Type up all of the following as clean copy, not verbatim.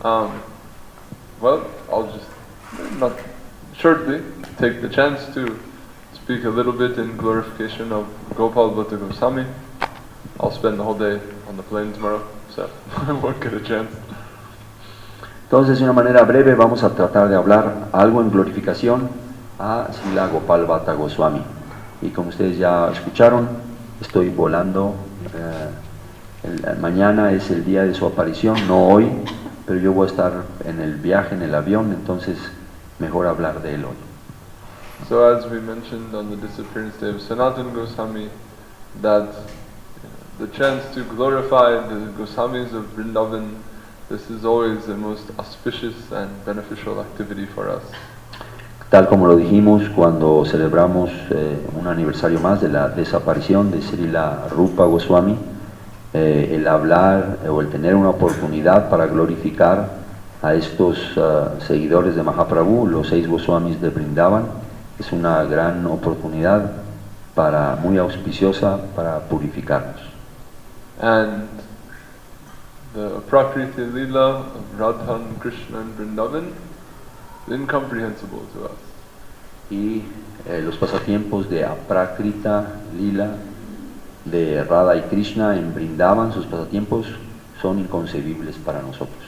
Well, I'll just not shortly take the chance to speak a little bit in glorification of Gopal Bhatta Goswami. I'll spend the whole day on the plane tomorrow, so I won't get a chance. Entonces, de una manera breve, vamos a tratar de hablar algo en glorificación a Srila Gopal Bhatta Goswami. Y como ustedes ya escucharon, estoy volando. Mañana es el día de su aparición, no hoy, pero yo voy a estar en el viaje, en el avión, entonces mejor hablar de él hoy. So as we mentioned on the disappearance day of Sanatana Goswami, that the chance to glorify the Goswamis of Vrindavan, this is always the most auspicious and beneficial activity for us. Tal como lo dijimos cuando celebramos un aniversario más de la desaparición de Srila Rupa Goswami, el hablar o el tener una oportunidad para glorificar a estos seguidores de Mahaprabhu, los 6 Goswamis de Vrindavan, es una gran oportunidad muy auspiciosa para purificarnos. And the Prakriti Lila of Radha and Krishna and Vrindavan is incomprehensible to us. Y los pasatiempos de Aprakrita Lila de Radha y Krishna en Vrindavan, sus pasatiempos son inconcebibles para nosotros.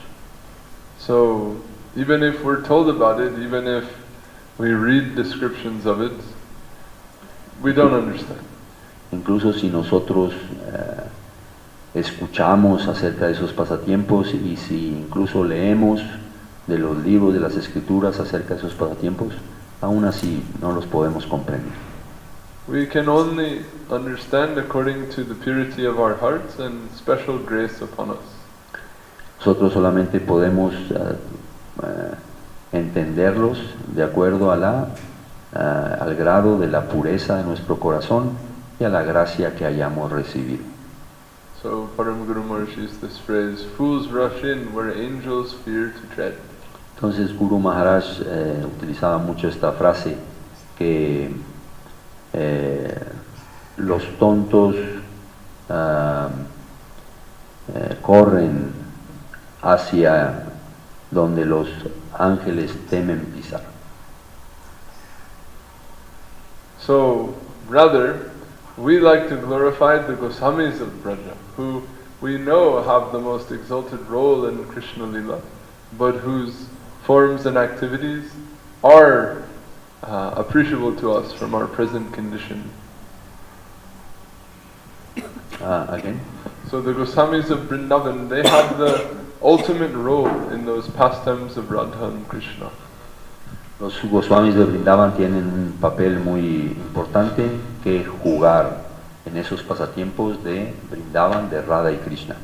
So even if we're told about it, even if we read descriptions of it, we don't understand. Incluso si nosotros escuchamos acerca de esos pasatiempos y si incluso leemos de los libros de las escrituras acerca de esos pasatiempos, aún así no los podemos comprender. We can only understand according to the purity of our hearts and special grace upon us. Nosotros solamente podemos entenderlos de acuerdo a al grado de la pureza de nuestro corazón y a la gracia que hayamos recibido. So Param Guru Maharaj used this phrase, fools rush in where angels fear to tread. Entonces Guru Maharaj utilizaba mucho esta frase que los tontos corren hacia donde los ángeles temen pisar. So rather, we like to glorify the Goswamis of Braja, who we know have the most exalted role in Krishna Lila, but whose forms and activities are appreciable to us from our present condition. Again? So the Goswamis of Vrindavan, they have the ultimate role in those pastimes of Radha and Krishna. Los Goswamis de Vrindavan tienen un papel muy importante que jugar en esos pasatiempos de Vrindavan, de Radha y Krishna.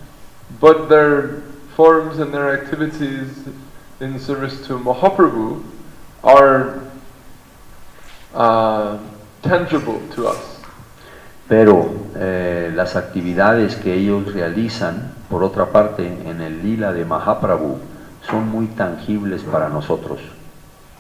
But their forms and their activities in service to Mahaprabhu are tangible to us. Pero las actividades que ellos realizan, por otra parte, en el lila de Mahaprabhu, son muy tangibles para nosotros.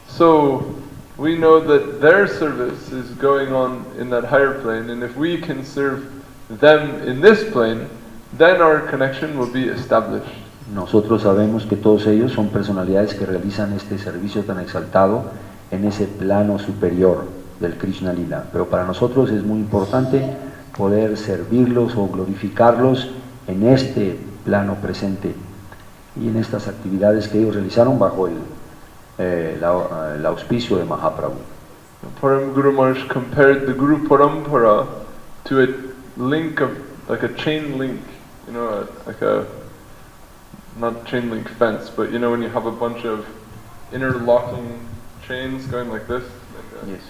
So we know that their service is going on in that higher plane, and if we can serve them in this plane, then our connection will be established. Nosotros sabemos que todos ellos son personalidades que realizan este servicio tan exaltado en ese plano superior del Krishna Lila, pero para nosotros es muy importante poder servirlos o glorificarlos en este plano presente y en estas actividades que ellos realizaron bajo el auspicio de Mahaprabhu. Param Guru Maharaj compared the Guru Parampara to a link of, like a chain link, you know, like a, not chain link fence, but you know when you have a bunch of interlocking chains going like this? Yes.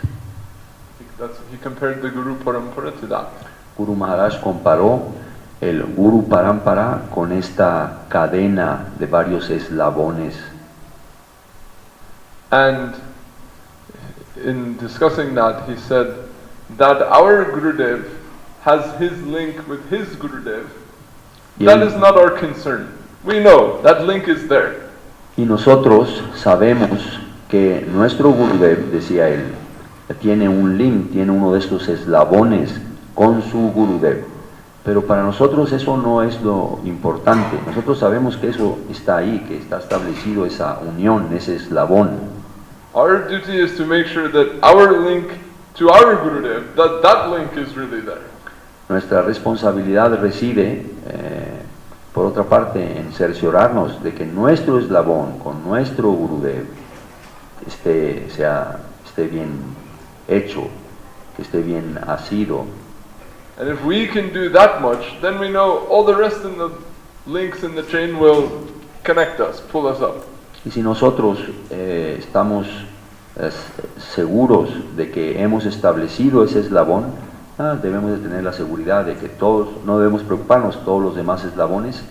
He compared the Guru Parampara to that. Guru Maharaj comparó el Guru Parampara con esta cadena de varios eslabones. And in discussing that, he said that our Gurudev has his link with his Gurudev. That is not our concern. We know that link is there. Y nosotros sabemos que nuestro Gurudev, decía él, tiene un link, tiene uno de estos eslabones con su Gurudev. Pero para nosotros eso no es lo importante. Nosotros sabemos que eso está ahí, que está establecido esa unión, ese eslabón. Our duty is to make sure that our link to our Gurudev, that link is really there. Nuestra responsabilidad reside, por otra parte, en cerciorarnos de que nuestro eslabón con nuestro Gurudev esté bien hecho, que esté bien asido. And if we can do that much, then we know all the rest of the links in the chain will connect us, pull us up. Y si nosotros estamos seguros de que hemos establecido ese eslabón, debemos de tener la seguridad de que no debemos preocuparnos, todos los demás eslabones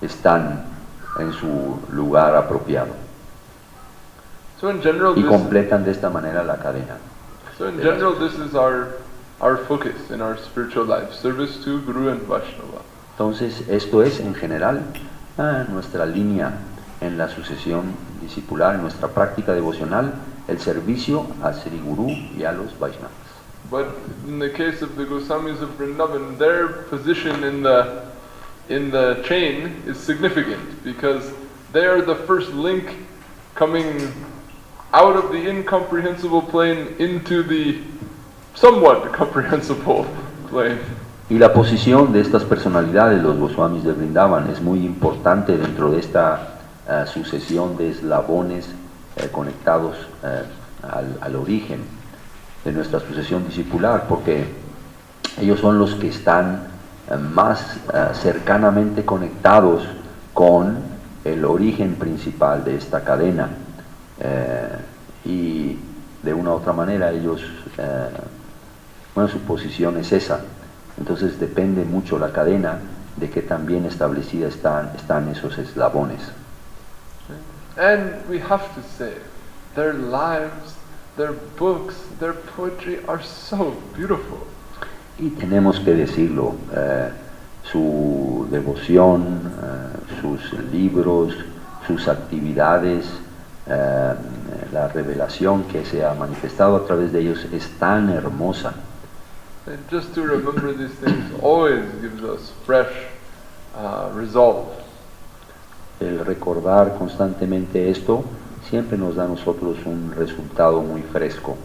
están en su lugar apropiado. So in general, Y completan de esta manera la cadena. this is our focus in our spiritual life, service to Guru and Vaishnava. Entonces, esto es en general nuestra línea en la sucesión discipular, en nuestra práctica devocional, el servicio a Sri Guru y a los Vaishnavas. But in the case of the Goswamis of Vrindavan, their position in the chain is significant because they are the first link coming out of the incomprehensible plane into the somewhat comprehensible plane. Y la posición de estas personalidades, los Goswamis de Vrindavan, es muy importante dentro de esta sucesión de eslabones conectados al origen de nuestra sucesión discipular, porque ellos son los que están más cercanamente conectados con el origen principal de esta cadena, y de una u otra manera ellos, su posición es esa. Entonces depende mucho la cadena de qué tan bien establecida están esos eslabones. And we have to say, their lives, their books, their poetry are so beautiful. Y tenemos que decirlo, su devoción, sus libros, sus actividades, la revelación que se ha manifestado a través de ellos es tan hermosa. And just to remember these things always gives us fresh resolve. El recordar constantemente esto siempre nos da a nosotros un resultado muy fresco.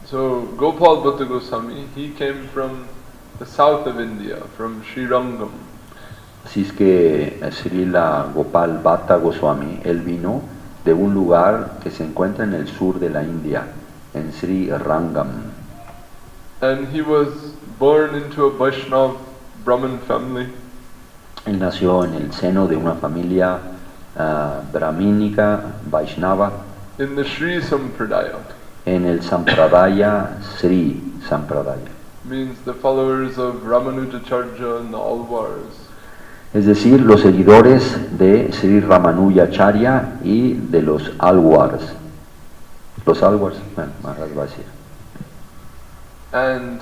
So Gopal Bhatta Goswami, he came from the south of India, from Srirangam. Así es que Srila Gopal Bhatta Goswami, él vino de un lugar que se encuentra en el sur de la India, en Sri Rangam. And he was born into a Vaishnav Brahmin family. Él nació en el seno de una familia brahmínica, Vaishnava, In the Sri Sampradaya, en el Sampradaya, Sri Sampradaya. means the followers of Ramanujacharya and the Alvars. Es decir, los seguidores de Sri Ramanujacharya y de los Alvars. Los Alvars, Maharaj va a decir. And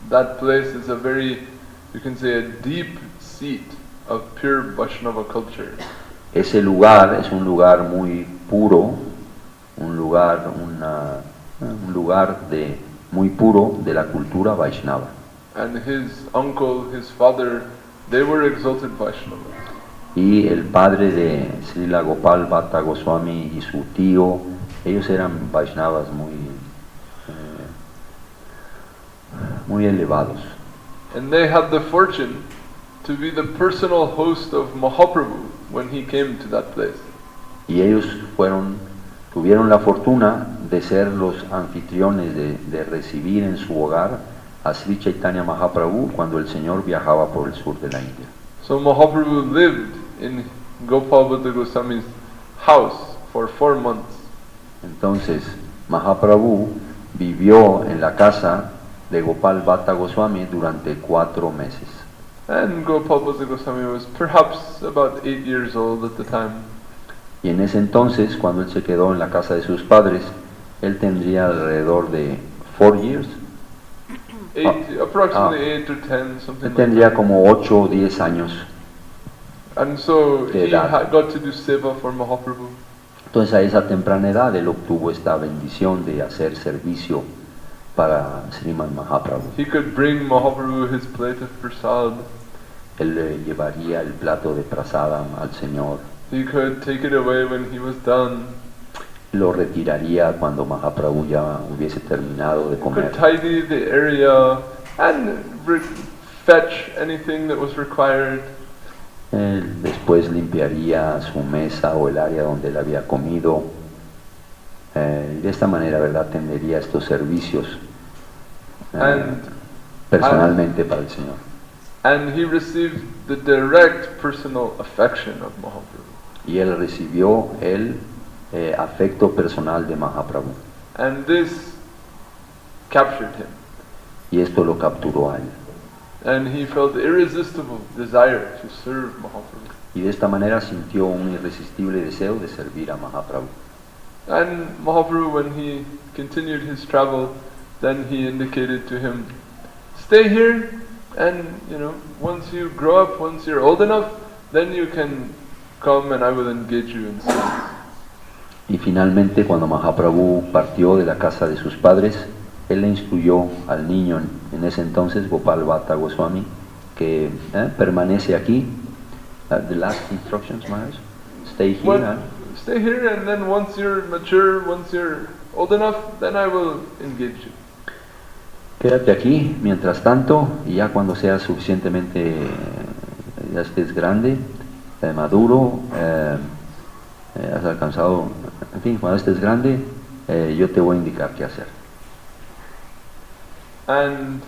that place is a very, you can say, a deep seat of pure Vaishnava culture. Ese lugar es un lugar muy puro, un lugar muy puro de la cultura Vaishnava. And his uncle, his father, they were exalted Vaishnavas. Y el padre de Srila Gopal Bhatta Goswami y su tío, ellos eran Vaishnavas muy elevados. And they had the fortune to be the personal host of Mahaprabhu when he came to that place. Y ellos tuvieron la fortuna de ser los anfitriones, de recibir en su hogar a Sri Chaitanya Mahaprabhu cuando el Señor viajaba por el sur de la India. So Mahaprabhu lived in Gopal Bhatta Goswami's house for 4 months. Entonces Mahaprabhu vivió en la casa de Gopal Bhatta Goswami durante 4 meses. And Gopal Bhatta Goswami was perhaps about 8 years old at the time. Y en ese entonces, cuando él se quedó en la casa de sus padres, él tendría alrededor de 4 years. Approximately 8 or 10, something Él like tendría that. como 8 o 10 años. And so de he edad. got to do seva for Mahaprabhu. Entonces a esa temprana edad él obtuvo esta bendición de hacer servicio para Srimad Mahaprabhu. He could bring Mahaprabhu his plate of prasad. Él le llevaría el plato de prasadam al Señor. He could take it away when he was done. Lo retiraría cuando Mahaprabhu ya hubiese terminado de He comer. could tidy the area and fetch anything that was required. Él después limpiaría su mesa o el área donde él había comido. Y de esta manera, ¿verdad?, tendría estos servicios And personalmente para el Señor. And he received the direct personal affection of Mahaprabhu. Y él recibió el afecto personal de Mahaprabhu. And this captured him. Y esto lo capturó a él. And he felt irresistible desire to serve Mahaprabhu. Y de esta manera sintió un irresistible deseo de servir a Mahaprabhu. And Mahaprabhu, when he continued his travel, then he indicated to him, stay here, and once you grow up, once you're old enough, then you can come and I will engage you in service. Y finalmente, cuando Mahaprabhu partió de la casa de sus padres, él le instruyó al niño, en ese entonces Gopal Bhatta Goswami, que permanece aquí. The last instructions, Maharaj, stay here. Stay here, and then once you're mature, once you're old enough, then I will engage you. Quédate aquí, mientras tanto, y ya cuando seas suficientemente, ya estés grande, maduro, has alcanzado, en fin, cuando estés grande, yo te voy a indicar qué hacer. And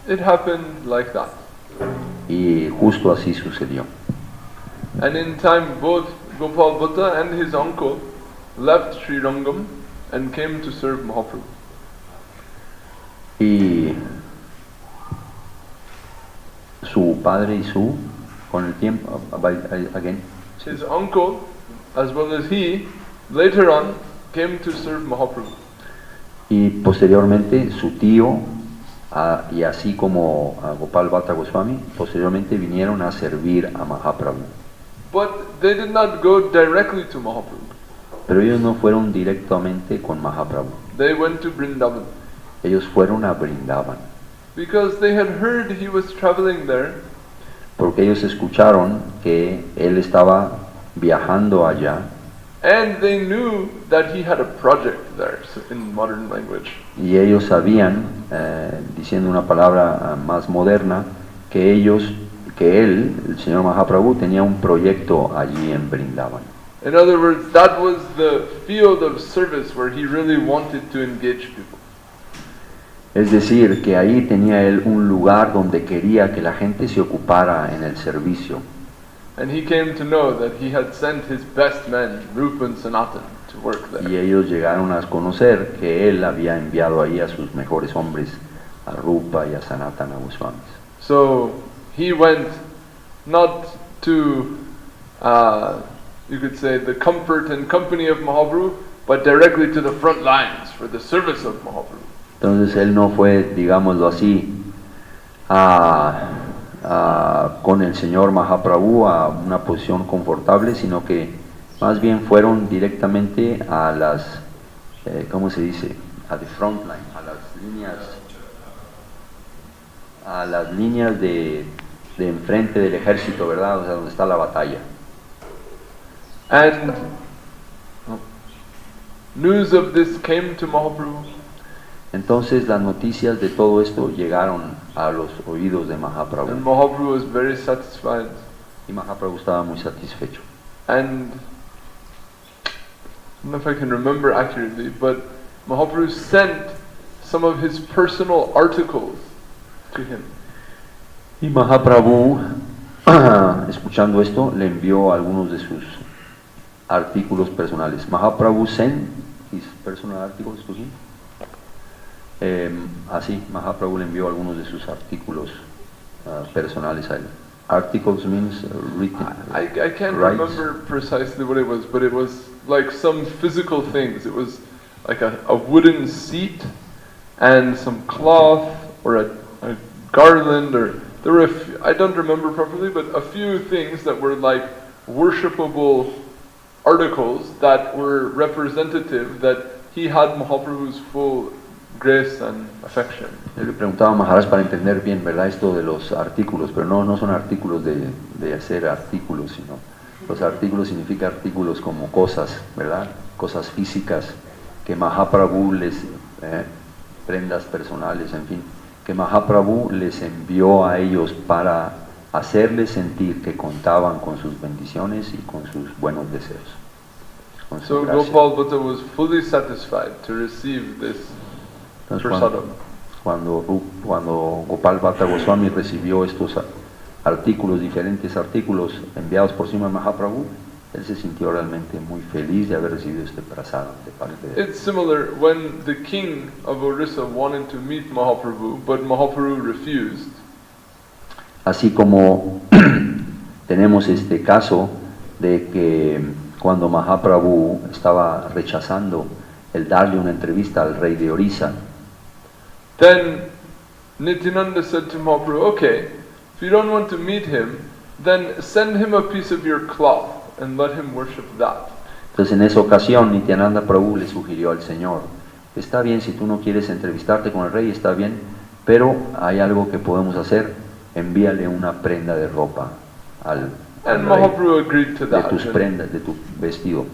it happened like that. Y justo así sucedió. And in time, both Gopal Bhatta and his uncle left Sri Rangam and came to serve Mahaprabhu. Y su padre y su, con el tiempo, again. His uncle, as well as he, later on came to serve Mahaprabhu. Y posteriormente su tío, y así como Gopal Bhatta Goswami, posteriormente vinieron a servir a Mahaprabhu. But they did not go directly to Mahaprabhu. Pero ellos no fueron directamente con Mahaprabhu. They went to Vrindavan. Ellos fueron a Brindavan. Because they had heard he was traveling there. Porque ellos escucharon que él estaba viajando allá. And they knew that he had a project there, in modern language. Y ellos sabían, diciendo una palabra más moderna, que él, el señor Mahaprabhu, tenía un proyecto allí en Brindavan. In other words, that was the field of service where he really wanted to engage people. Es decir, que ahí tenía él un lugar donde quería que la gente se ocupara en el servicio. And he came to know that he had sent his best men, Rupa and Sanatan, to work there. Y ellos llegaron a conocer que él había enviado ahí a sus mejores hombres, a Rupa y a Sanatana Goswamis. So he went not to, you could say, the comfort and company of Mahaprabhu, but directly to the front lines for the service of Mahaprabhu. Entonces él no fue, digámoslo así, con el señor Mahaprabhu a una posición confortable, sino que más bien fueron directamente a las, ¿cómo se dice? A the front line, a las líneas de enfrente del ejército, ¿verdad? O sea, donde está la batalla. And news of this came to Mahaprabhu. Entonces las noticias de todo esto llegaron a los oídos de Mahaprabhu. And Mahaprabhu was very satisfied. Y Mahaprabhu estaba muy satisfecho. And I don't know if I can remember accurately, but Mahaprabhu sent some of his personal articles to him. Y Mahaprabhu, escuchando esto, le envió algunos de sus artículos personales. Mahaprabhu sent his personal articles to him. Así, Mahaprabhu le envió algunos de sus artículos personales a él. Articles means written. I can't rights. remember precisely what it was, but it was like some physical things. It was like a wooden seat and some cloth or a garland, or there were I don't remember properly, but a few things that were like worshipable articles that were representative that he had Mahaprabhu's full grace and affection. Yo le preguntaba a Maharaj para entender bien, ¿verdad? Esto de los artículos, pero no son artículos de hacer artículos, sino los artículos significa artículos como cosas, ¿verdad? Cosas físicas que Mahaprabhu prendas personales, en fin, que Mahaprabhu les envió a ellos para hacerles sentir que contaban con sus bendiciones y con sus buenos deseos. Con su So gracia. Gopal Bhatta was fully satisfied to receive this Entonces, prasadam. cuando Gopal Bhatta Goswami recibió estos artículos, diferentes artículos enviados por Srimad Mahaprabhu, él se sintió realmente muy feliz de haber recibido este prasadam de parte de él. It's similar when the king of Orissa wanted to meet Mahaprabhu, but Mahaprabhu refused. Así como tenemos este caso de que cuando Mahaprabhu estaba rechazando el darle una entrevista al rey de Orissa, Then Nityananda said to Mahaprabhu, okay, if you don't want to meet him, then send him a piece of your cloth and let him worship that. entonces en esa ocasión Nityananda Prabhu le sugirió al Señor, está bien si tú no quieres entrevistarte con el rey, está bien, pero hay algo que podemos hacer, envíale una prenda de ropa al And rey, Mahaprabhu agreed to de that. tus And prendas, de tu vestido.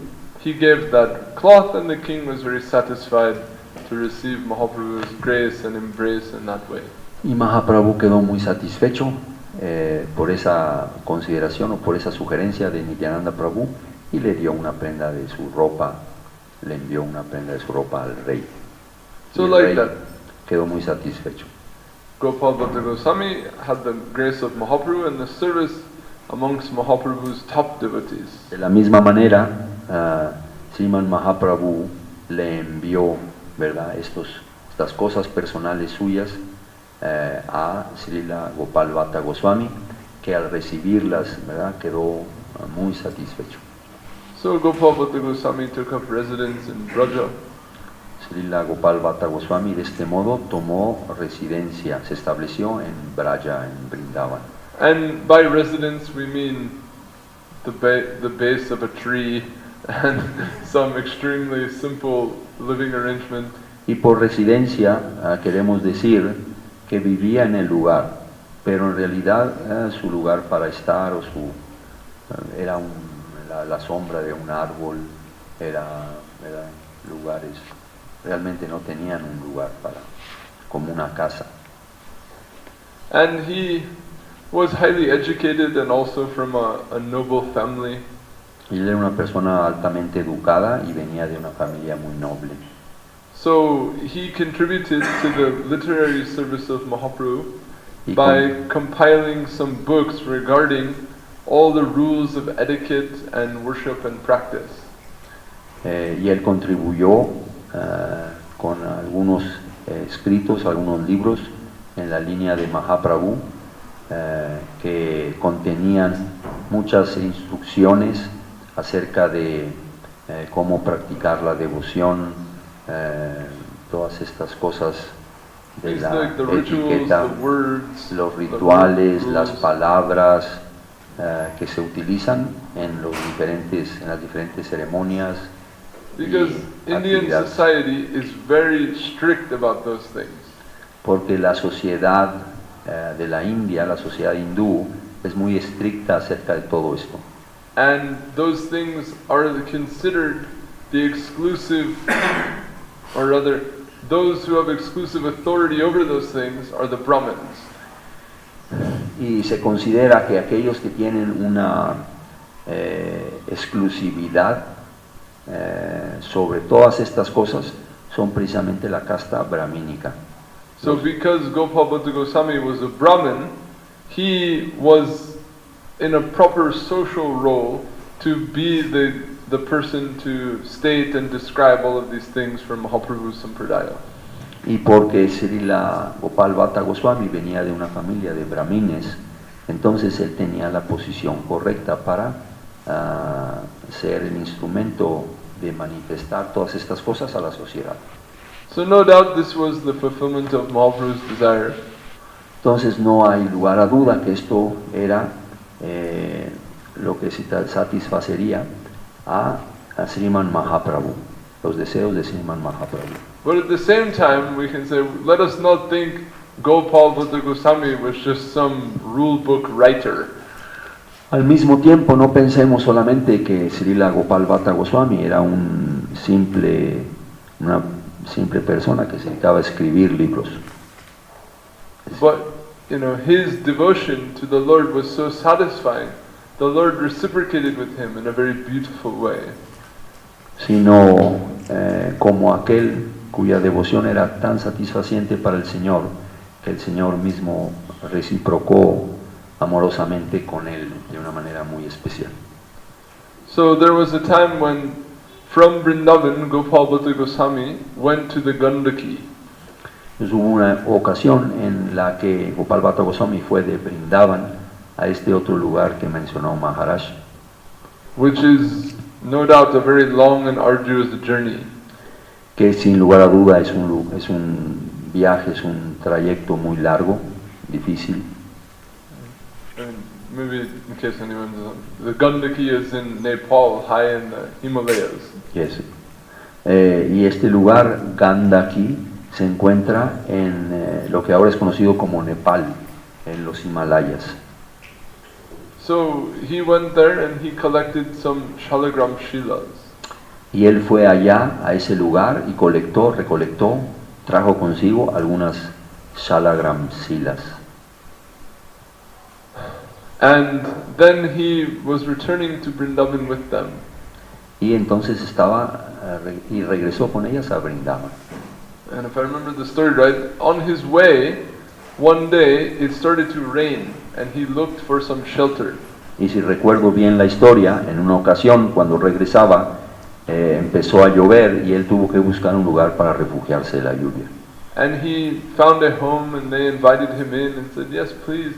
he gave that cloth and the king was very satisfied to receive Mahaprabhu's grace and embrace in that way. Y Mahaprabhu quedó muy satisfecho por esa consideración o por esa sugerencia de Nityananda Prabhu y le dio una prenda de su ropa, le envió una prenda de su ropa al rey. Y So el like rey that, quedó muy satisfecho. Gopal Bhatta Goswami had the grace of Mahaprabhu and the service amongst Mahaprabhu's top devotees. De la misma manera, Sriman Mahaprabhu le envió, ¿verdad?, estas cosas personales suyas a Srila Gopal Bhatta Goswami, que al recibirlas, ¿verdad?, quedó muy satisfecho. So Gopal Bhatta Goswami took up residence in Braja. Srila Gopal Bhatta Goswami de este modo tomó residencia, se estableció en Braja, en Brindavan. And by residence we mean the base of a tree and some extremely simple living arrangement. Y por residencia queremos decir que vivía en el lugar, pero en realidad su lugar para estar o era la sombra de un árbol, eran lugares, realmente no tenían un lugar como una casa. And he was highly educated and also from a noble family. Y él era una persona altamente educada y venía de una familia muy noble. So he contributed to the literary service of Mahaprabhu Y, by compiling some books regarding all the rules of etiquette and worship and practice. y él contribuyó con algunos escritos, algunos libros en la línea de Mahaprabhu que contenían muchas instrucciones acerca de cómo practicar la devoción, todas estas cosas de Things la like the rituals, etiqueta, the words, los the rituales, rules. las palabras que se utilizan en las diferentes ceremonias. Because y Indian actividades. society is very strict about those things. Porque la sociedad de la India, la sociedad hindú, es muy estricta acerca de todo esto. And those things are considered the exclusive, or rather, those who have exclusive authority over those things are the Brahmins. Y se considera que aquellos que tienen una exclusividad sobre todas estas cosas son precisamente la casta brahmínica. So because Gopal Bhatta Goswami was a Brahmin, he was in a proper social role to be the person to state and describe all of these things from Mahaprabhu's Sampradaya. Y porque Srila Gopal Bhatta Goswami venía de una familia de brahmines, entonces él tenía la posición correcta para ser el instrumento de manifestar todas estas cosas a la sociedad. So no doubt this was the fulfillment of Mahaprabhu's desire. Entonces no hay lugar a duda que esto era lo que satisfacería a Sriman Mahaprabhu. los deseos de Sriman Mahaprabhu. But at the same time, we can say, let us not think Gopal Bhatta Goswami was just some rule book writer. Al mismo tiempo, no pensemos solamente que Srila Gopal Bhatta Goswami era una simple persona que se dedicaba a escribir libros. But, his devotion to the Lord was so satisfying. The Lord reciprocated with him in a very beautiful way. Sino como aquel cuya devoción era tan satisfaciente para el Señor, que el Señor mismo reciprocó amorosamente con él de una manera muy especial. So there was a time when from Vrindavan, Gopal Bhatta Goswami went to the Gandaki. Entonces, hubo una ocasión en la que Gopal Bhatta Goswami fue de Vrindavan a este otro lugar que mencionó Maharaj, which is no doubt a very long and arduous journey. Que sin lugar a duda es un viaje, es un trayecto muy largo, difícil. And maybe in case anyone doesn't, the Gandaki is in Nepal, high in the Himalayas. Yes. Y este lugar, Gandaki, se encuentra en lo que ahora es conocido como Nepal, en los Himalayas. So he went there and he collected some Shalagram Shilas. Y él fue allá, a ese lugar, y recolectó, trajo consigo algunas Shalagram Silas. And then he was returning to Vrindavan with them. Y entonces y regresó con ellas a Vrindavan. And if I remember the story right, on his way, one day it started to rain and he looked for some shelter. Y si recuerdo bien la historia, en una ocasión cuando regresaba, empezó a llover y él tuvo que buscar un lugar para refugiarse de la lluvia. And he found a home and they invited him in and said, yes, please,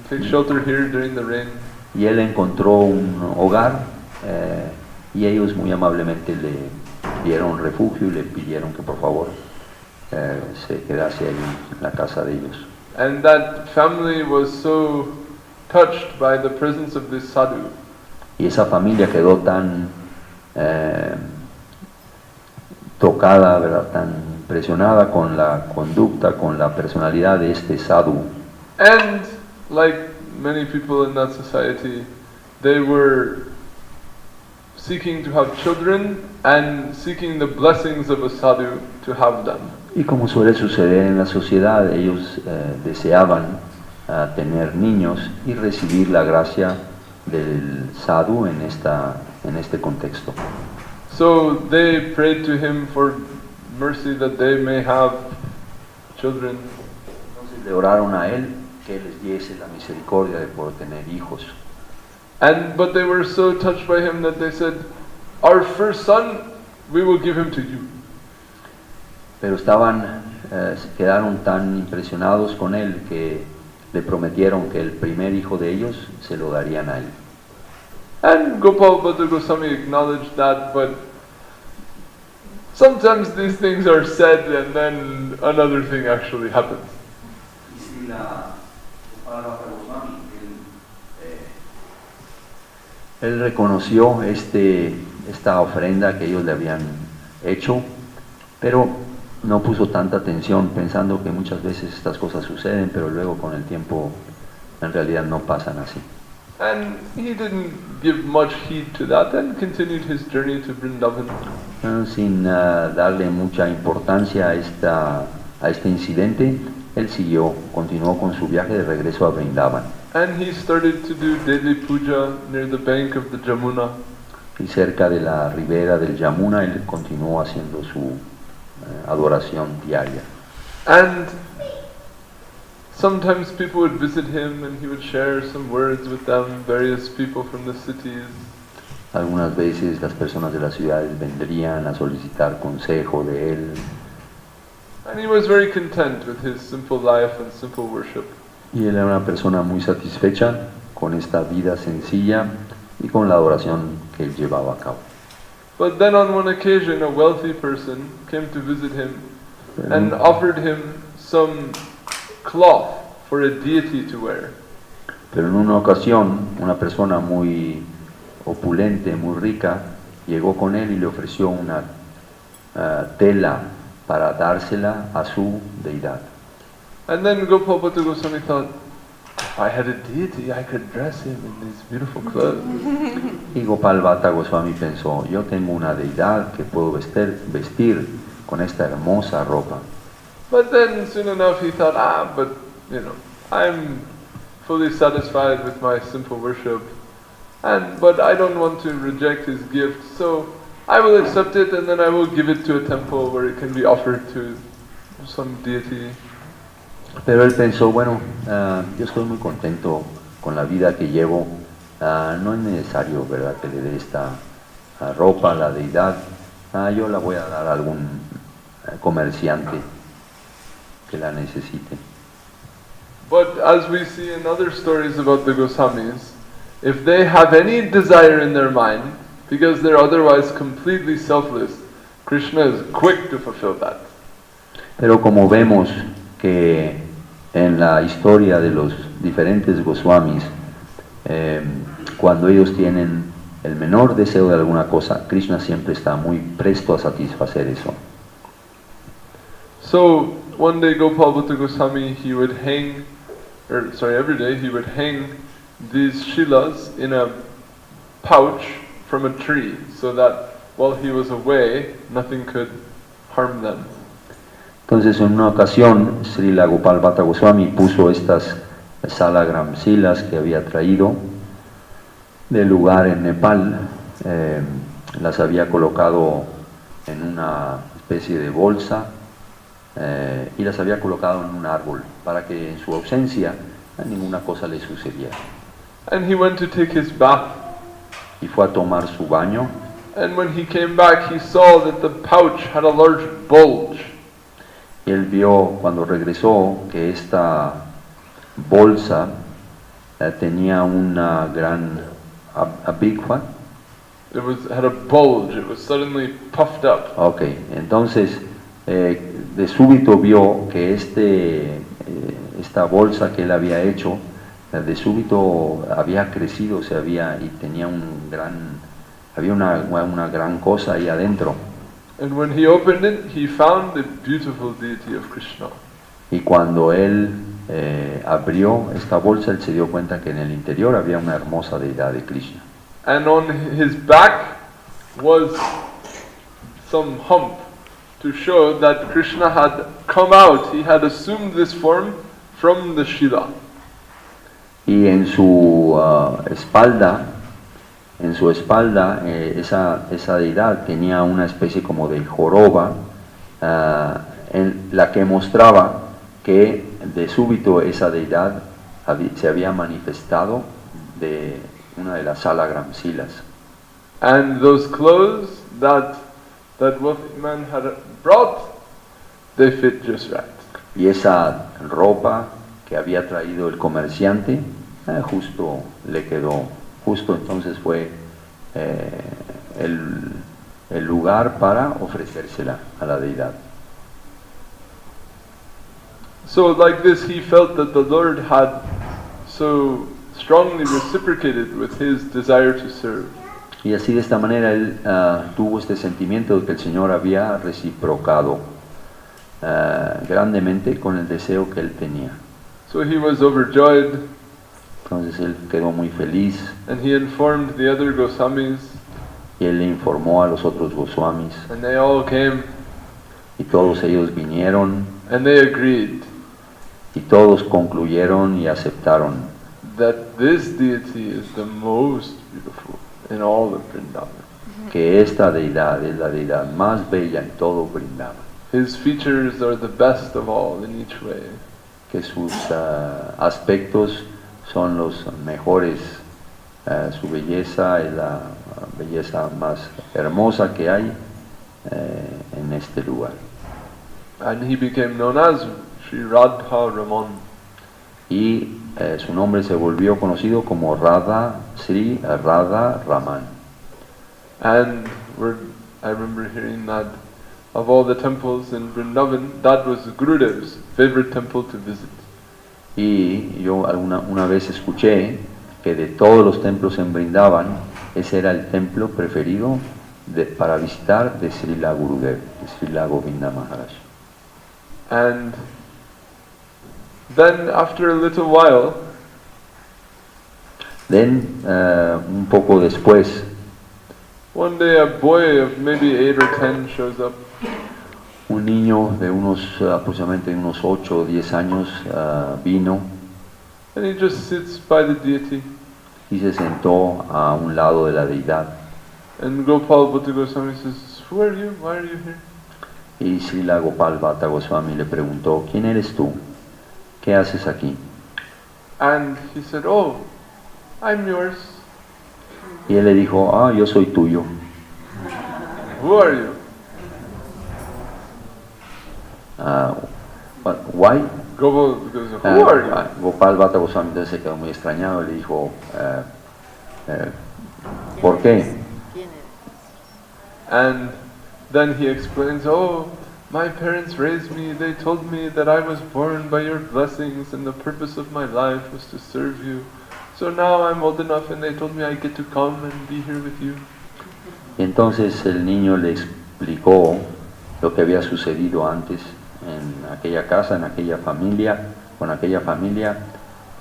take shelter here during the rain. Y él encontró un hogar y ellos muy amablemente le dieron refugio y le pidieron que por favor se quedase ahí en la casa de ellos. And that family was so touched by the presence of this sadhu. Y esa familia quedó tan tocada, ¿verdad?, tan impresionada con la conducta, con la personalidad de este sadhu. And like many people in that society, they were seeking to have children and seeking the blessings of a sadhu to have them. Y como suele suceder en la sociedad, ellos deseaban tener niños y recibir la gracia del sadhu en este contexto. So they prayed to him for mercy that they may have children. Entonces le oraron a él que les diese la misericordia de poder tener hijos. But they were so touched by him that they said, our first son, we will give him to you. Pero quedaron tan impresionados con él que le prometieron que el primer hijo de ellos se lo darían a él. And Gopal Bhatta Goswami acknowledged that, but sometimes these things are said and then another thing actually happens. Él reconoció esta ofrenda que ellos le habían hecho, pero no puso tanta atención, pensando que muchas veces estas cosas suceden, pero luego con el tiempo en realidad no pasan así. And he didn't give much heed to that and continued his journey to Vrindavan. Sin darle mucha importancia a este incidente, él continuó con su viaje de regreso a Vrindavan. And he started to do daily puja near the bank of the Jamuna. Y cerca de la ribera del Yamuna, él continuó haciendo su adoración diaria. And sometimes people would visit him and he would share some words with them, various people from the cities. Algunas veces las personas de las ciudades vendrían a solicitar consejo de él. And he was very content with his simple life and simple worship. Y él era una persona muy satisfecha con esta vida sencilla y con la adoración que él llevaba a cabo. But then on one occasion a wealthy person came to visit him and offered him some cloth for a deity to wear. Pero en una ocasión una persona muy opulente, muy rica, llegó con él y le ofreció tela para dársela a su deidad. And then Gopal Bhatta Goswami thought, if I had a deity, I could dress him in these beautiful clothes. Y Gopal Bhatta Goswami pensó, yo tengo una deidad que puedo vestir con esta hermosa ropa. But then soon enough he thought, but I'm fully satisfied with my simple worship, but I don't want to reject his gift, so I will accept it and then I will give it to a temple where it can be offered to some deity. Pero él pensó, bueno, yo estoy muy contento con la vida que llevo, no es necesario, ¿verdad?, que le dé esta ropa a la deidad, yo la voy a dar a algún comerciante que la necesite. But as we see in other stories about the Goswamis, if they have any desire in their mind, because they're otherwise completely selfless, Krishna is quick to fulfill that. Pero como vemos que en la historia de los diferentes Goswamis, cuando ellos tienen el menor deseo de alguna cosa, Krishna siempre está muy presto a satisfacer eso. So one day Gopal Bhatta Goswami, every day he would hang these shilas in a pouch from a tree, so that while he was away, nothing could harm them. Entonces en una ocasión Srila Gopal Bhatta Goswami puso estas salagramsilas que había traído del lugar en Nepal, las había colocado en una especie de bolsa y las había colocado en un árbol para que en su ausencia ninguna cosa le sucediera. And he went to take his bath. Y fue a tomar su baño. And when he came back, he saw that the pouch had a large bulge. Y él vio cuando regresó que esta bolsa tenía una gran a big what? Had a bulge. It was suddenly puffed up. Okay, entonces de súbito vio que esta bolsa que él había hecho de súbito había crecido, y tenía había una gran cosa ahí adentro. And when he opened it, he found the beautiful deity of Krishna. Y cuando él abrió esta bolsa, él se dio cuenta que en el interior había una hermosa deidad de Krishna. And on his back was some hump to show that Krishna had come out. He had assumed this form from the Shila. Y en su espalda, esa deidad tenía una especie como de joroba, en la que mostraba que de súbito esa deidad se había manifestado de una de las salagramsilas. And those clothes that man had brought, they fit just right. Y esa ropa que había traído el comerciante, justo le quedó. Justo entonces fue el lugar para ofrecérsela a la deidad. So like this, he felt that the Lord had so strongly reciprocated with his desire to serve. Y así de esta manera él tuvo este sentimiento de que el Señor había reciprocado grandemente con el deseo que él tenía. So he was overjoyed. Entonces él quedó muy feliz. And he informed the other Goswamis. Y él le informó a los otros Goswamis. And they all came. Y todos ellos vinieron. And they agreed. Y todos concluyeron y aceptaron. That this deity is the most beautiful in all of Vrindavan. Que esta deidad es la deidad más bella en todo Vrindavan. His features are the best of all in each way. Que sus aspectos son los mejores, su belleza es la belleza más hermosa que hay en este lugar. And he became known as Sri Radha Raman. Y su nombre se volvió conocido como Sri Radha Raman. And I remember hearing that of all the temples in Vrindavan, that was Gurudev's favorite temple to visit. Y yo una vez escuché que de todos los templos en Vrindavan, ese era el templo preferido para visitar de Srila Gurudev, de Srila Govinda Maharaj. And then after a little while, Then, un poco después, one day a boy of maybe 8 or 10 shows up. un niño de aproximadamente unos 8 o 10 años vino And he just sits by the deity. y se sentó a un lado de la deidad. And Gopal Bhatta Goswami says, "Who are you? Why are you here?" Y Srila Gopal Bhatta Goswami le preguntó, ¿quién eres tú? ¿Qué haces aquí? And he said, "Oh, I'm yours." Y él le dijo, yo soy tuyo. "Who are you?" Why? Gopal goes, "Who are you?" Gopal Bhatta Goswami entonces se quedó muy extrañado y le dijo, ¿por qué? And then he explains, "Oh, my parents raised me. They told me that I was born by your blessings and the purpose of my life was to serve you. So now I'm old enough and they told me I get to come and be here with you." Y entonces el niño le explicó lo que había sucedido antes en aquella casa, en aquella familia, con aquella familia,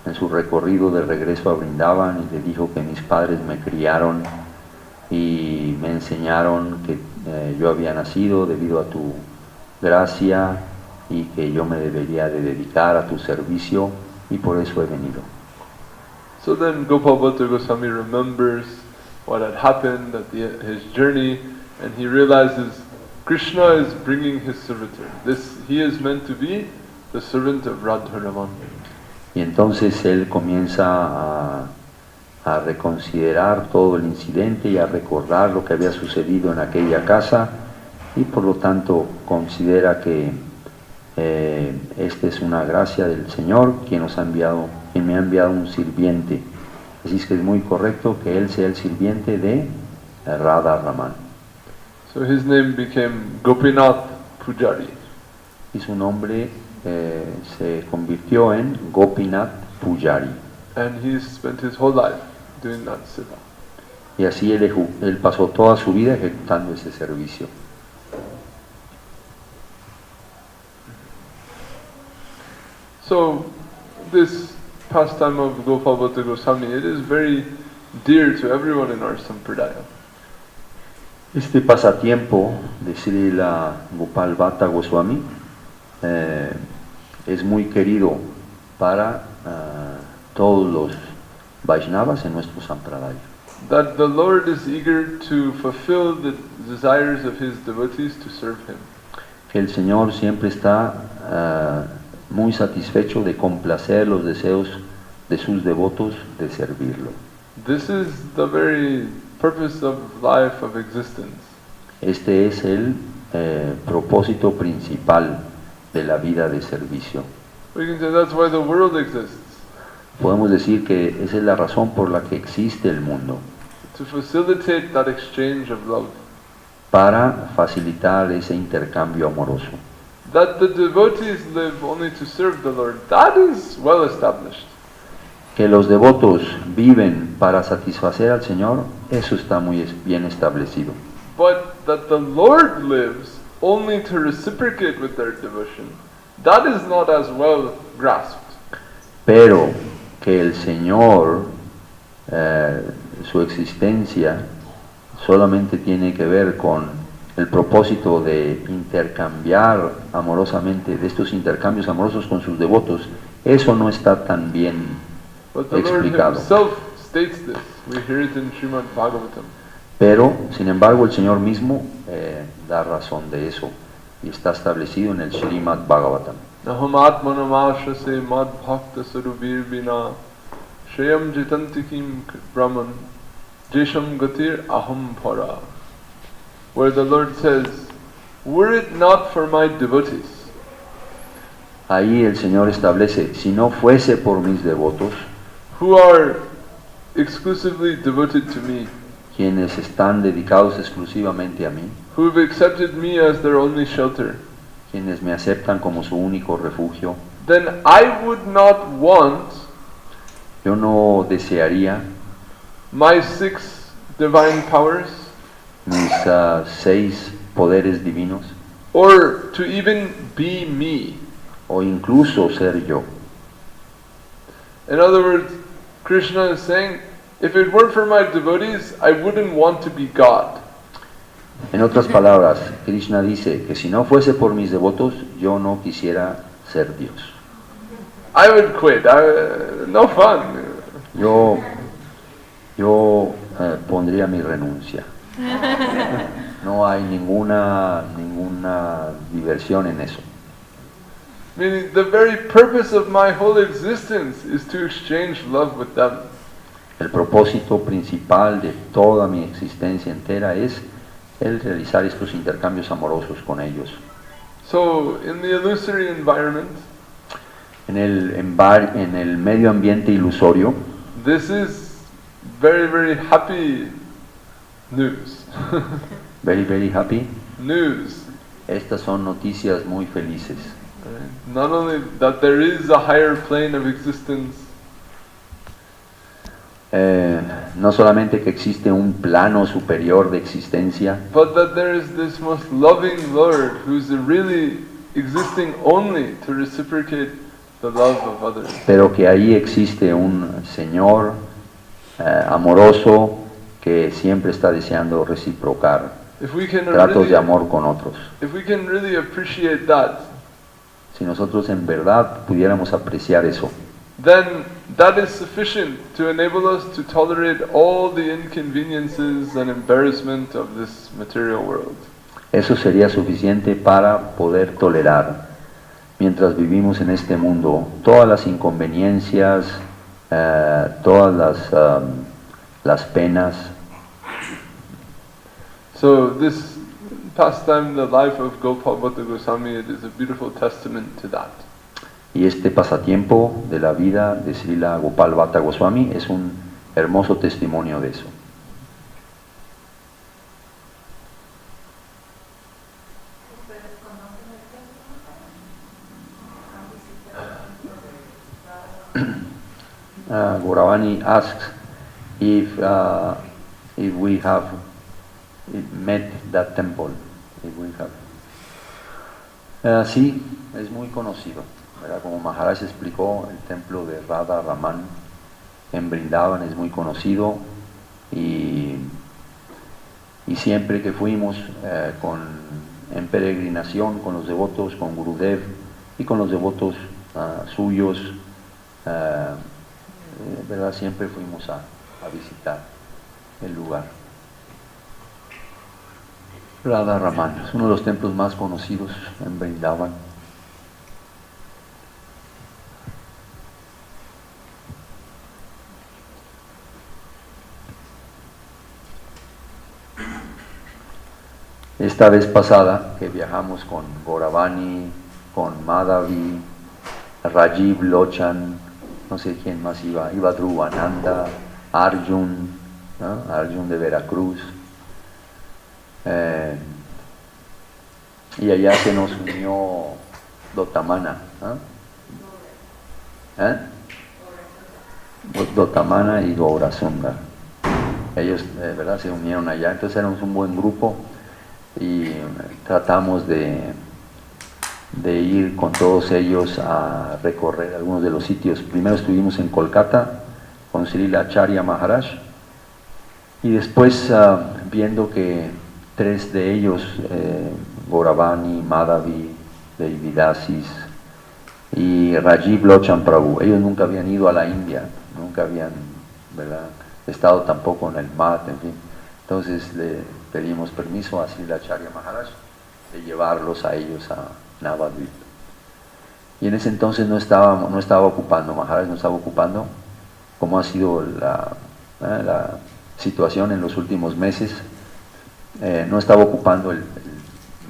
en su recorrido de regreso a Vrindavan, y le dijo que mis padres me criaron y me enseñaron que yo había nacido debido a tu gracia y que yo me debería de dedicar a tu servicio y por eso he venido. So then Gopal Bhatta Goswami remembers what had happened at his journey, and he realizes Krishna is bringing his servitor. He is meant to be the servant of Radharaman. Y entonces él comienza a reconsiderar todo el incidente y a recordar lo que había sucedido en aquella casa, y por lo tanto considera que esta es una gracia del Señor quien me ha enviado un sirviente. Así es que es muy correcto que él sea el sirviente de Radha Raman. So his name became Gopinath Pujari. Y su nombre se convirtió en Gopinath Pujari. And he spent his whole life doing that seva. Y así él pasó toda su vida ejecutando ese servicio. So this pastime of Gopal Bhatta Goswami, it is very dear to everyone in our sampradaya. Este pasatiempo de Srila Gopal Bhatta Goswami es muy querido para todos los Vaishnavas en nuestro Sampradaya. That the Lord is eager to fulfill the desires of His devotees to serve Him. Que el Señor siempre está muy satisfecho de complacer los deseos de sus devotos de servirlo. This is the very purpose of life, of existence. Este es el propósito principal de la vida de servicio. We can say that's why the world exists. Podemos decir que esa es la razón por la que existe el mundo, To facilitate that exchange of love. para facilitar ese intercambio amoroso. That the devotees live only to serve the Lord, that is well established. Que los devotos viven para satisfacer al Señor, eso está muy bien establecido. But that the Lord lives only to reciprocate with their devotion, that is not as well grasped. Pero que el Señor, su existencia, solamente tiene que ver con el propósito de intercambiar amorosamente, de estos intercambios amorosos con sus devotos, eso no está tan bien But the Lord explicado. Himself states this. We hear it in Srimad Bhagavatam. Pero, sin embargo, el Señor mismo da razón de eso y está establecido en el Srimad Bhagavatam. Naham atmanam ashase mad bhakta sarubir vina shayam jitantikim brahman jesham gatir aham para. Where the Lord says, were it not for my devotees, Ahí el Señor establece, si no fuese por mis devotos, who are exclusively devoted to me, quienes están dedicados exclusivamente a mí, who have accepted me as their only shelter, quienes me aceptan como su único refugio, then I would not want yo no desearía my 6 divine powers mis 6 poderes divinos, or to even be me. o incluso ser yo. In other words, Krishna is saying, if it weren't for my devotees, I wouldn't want to be God. En otras palabras, Krishna dice que si no fuese por mis devotos, yo no quisiera ser Dios. I would quit. No fun. Yo pondría mi renuncia. No hay ninguna diversión en eso. Meaning, the very purpose of my whole existence is to exchange love with them. El propósito principal de toda mi existencia entera es el realizar estos intercambios amorosos con ellos. So, in the illusory environment, En el medio ambiente ilusorio, this is very, very happy news. very, very happy, News. estas son noticias muy felices. Right? Not only that there is a higher plane of existence, No solamente que existe un plano superior de existencia, but that there is this most loving Lord who's really existing only to reciprocate the love of others. pero que ahí existe un Señor amoroso que siempre está deseando reciprocar If we can tratos de really, amor con otros. if we can really appreciate that, Si nosotros en verdad pudiéramos apreciar eso, then that is sufficient to enable us to tolerate all the inconveniences and embarrassment of this material world. eso sería suficiente para poder tolerar, mientras vivimos en este mundo, todas las inconveniencias, todas las penas. So this pastime, the life of Gopal Bhatta Goswami, it is a beautiful testament to that. Y este pasatiempo de la vida de Srila Gopal Bhatta Goswami es un hermoso testimonio de eso. Gauravani asks if we have met that temple. If we have. Sí, es muy conocido, ¿verdad? Como Maharaj explicó, el templo de Radha Raman en Brindavan es muy conocido y siempre que fuimos en peregrinación con los devotos, con Gurudev y con los devotos suyos, ¿verdad? Siempre fuimos a visitar el lugar. Radha Raman es uno de los templos más conocidos en Vrindavan. Esta vez pasada que viajamos con Gauravani, con Madhavi, Rajiv Lochan, no sé quién más iba Dhruvananda, Arjun, ¿no? Arjun de Veracruz, y allá se nos unió Dotamana, Dotamana y Gaurasundar. Ellos, ¿verdad? Se unieron allá, entonces éramos un buen grupo y tratamos de ir con todos ellos a recorrer algunos de los sitios. Primero estuvimos en Kolkata con Srila Acharya Maharaj y después viendo que 3 de ellos, Gauravani, Madhavi, Devidasis y Rajiv Lochan Prabhu, ellos nunca habían ido a la India, nunca habían, ¿verdad?, estado tampoco en el Mat, en fin. Entonces le pedimos permiso a Srila Acharya Maharaj de llevarlos a ellos a Navadvip. Y en ese entonces no estaba ocupando, Maharaj no estaba ocupando, como ha sido la situación en los últimos meses, no estaba ocupando el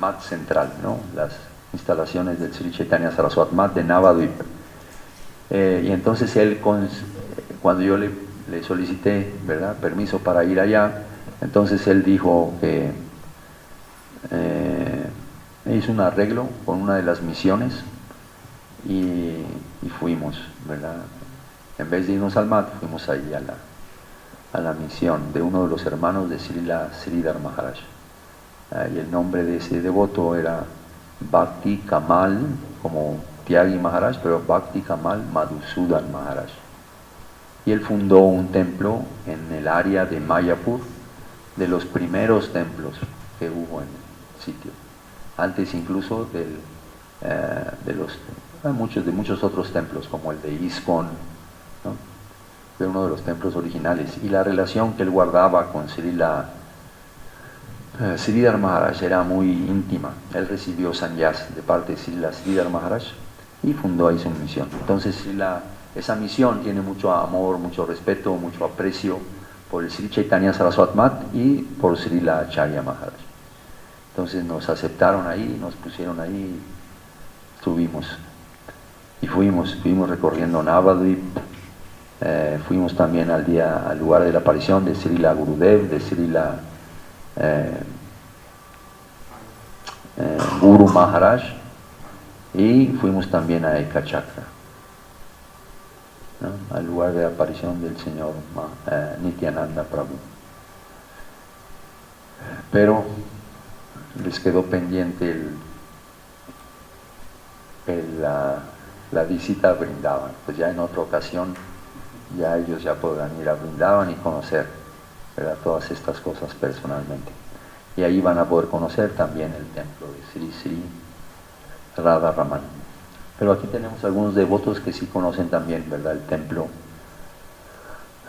Mat central, ¿no? Las instalaciones del Sri Chaitanya Saraswat Mat de Navadvip. Y entonces él, cuando yo le solicité, ¿verdad?, permiso para ir allá, entonces él dijo que hizo un arreglo con una de las misiones y fuimos, ¿verdad? En vez de irnos al Mat, fuimos ahí a la misión de uno de los hermanos de Srila Sridhar Maharaj. Y el nombre de ese devoto era Bhakti Kamal, como Tyagi Maharaj, pero Bhakti Kamal Madhusudan Maharaj. Y él fundó un templo en el área de Mayapur, de los primeros templos que hubo en el sitio, antes incluso de muchos otros templos, como el de ISKCON, ¿no? De uno de los templos originales. Y la relación que él guardaba con Sridhar Maharaj era muy íntima. Él recibió sannyas de parte de Sridhar Maharaj y fundó ahí su misión. Entonces esa misión tiene mucho amor, mucho respeto, mucho aprecio por el Sri Chaitanya Saraswat Mat y por Srila Acharya Maharaj. Entonces nos aceptaron ahí, nos pusieron ahí, estuvimos y fuimos recorriendo Navadvip, fuimos también al lugar de la aparición de Srila Gurudev, de Srila Guru Maharaj, y fuimos también a Eka Chakra, ¿no? Al lugar de la aparición del señor Nityananda Prabhu. Pero les quedó pendiente la visita a Vrindavan. Pues ya en otra ocasión ya ellos ya podrán ir a Vrindavan y conocer, ¿verdad?, todas estas cosas personalmente. Y ahí van a poder conocer también el templo de Sri Sri Radha Raman. Pero aquí tenemos algunos devotos que sí conocen también, ¿verdad?, el templo.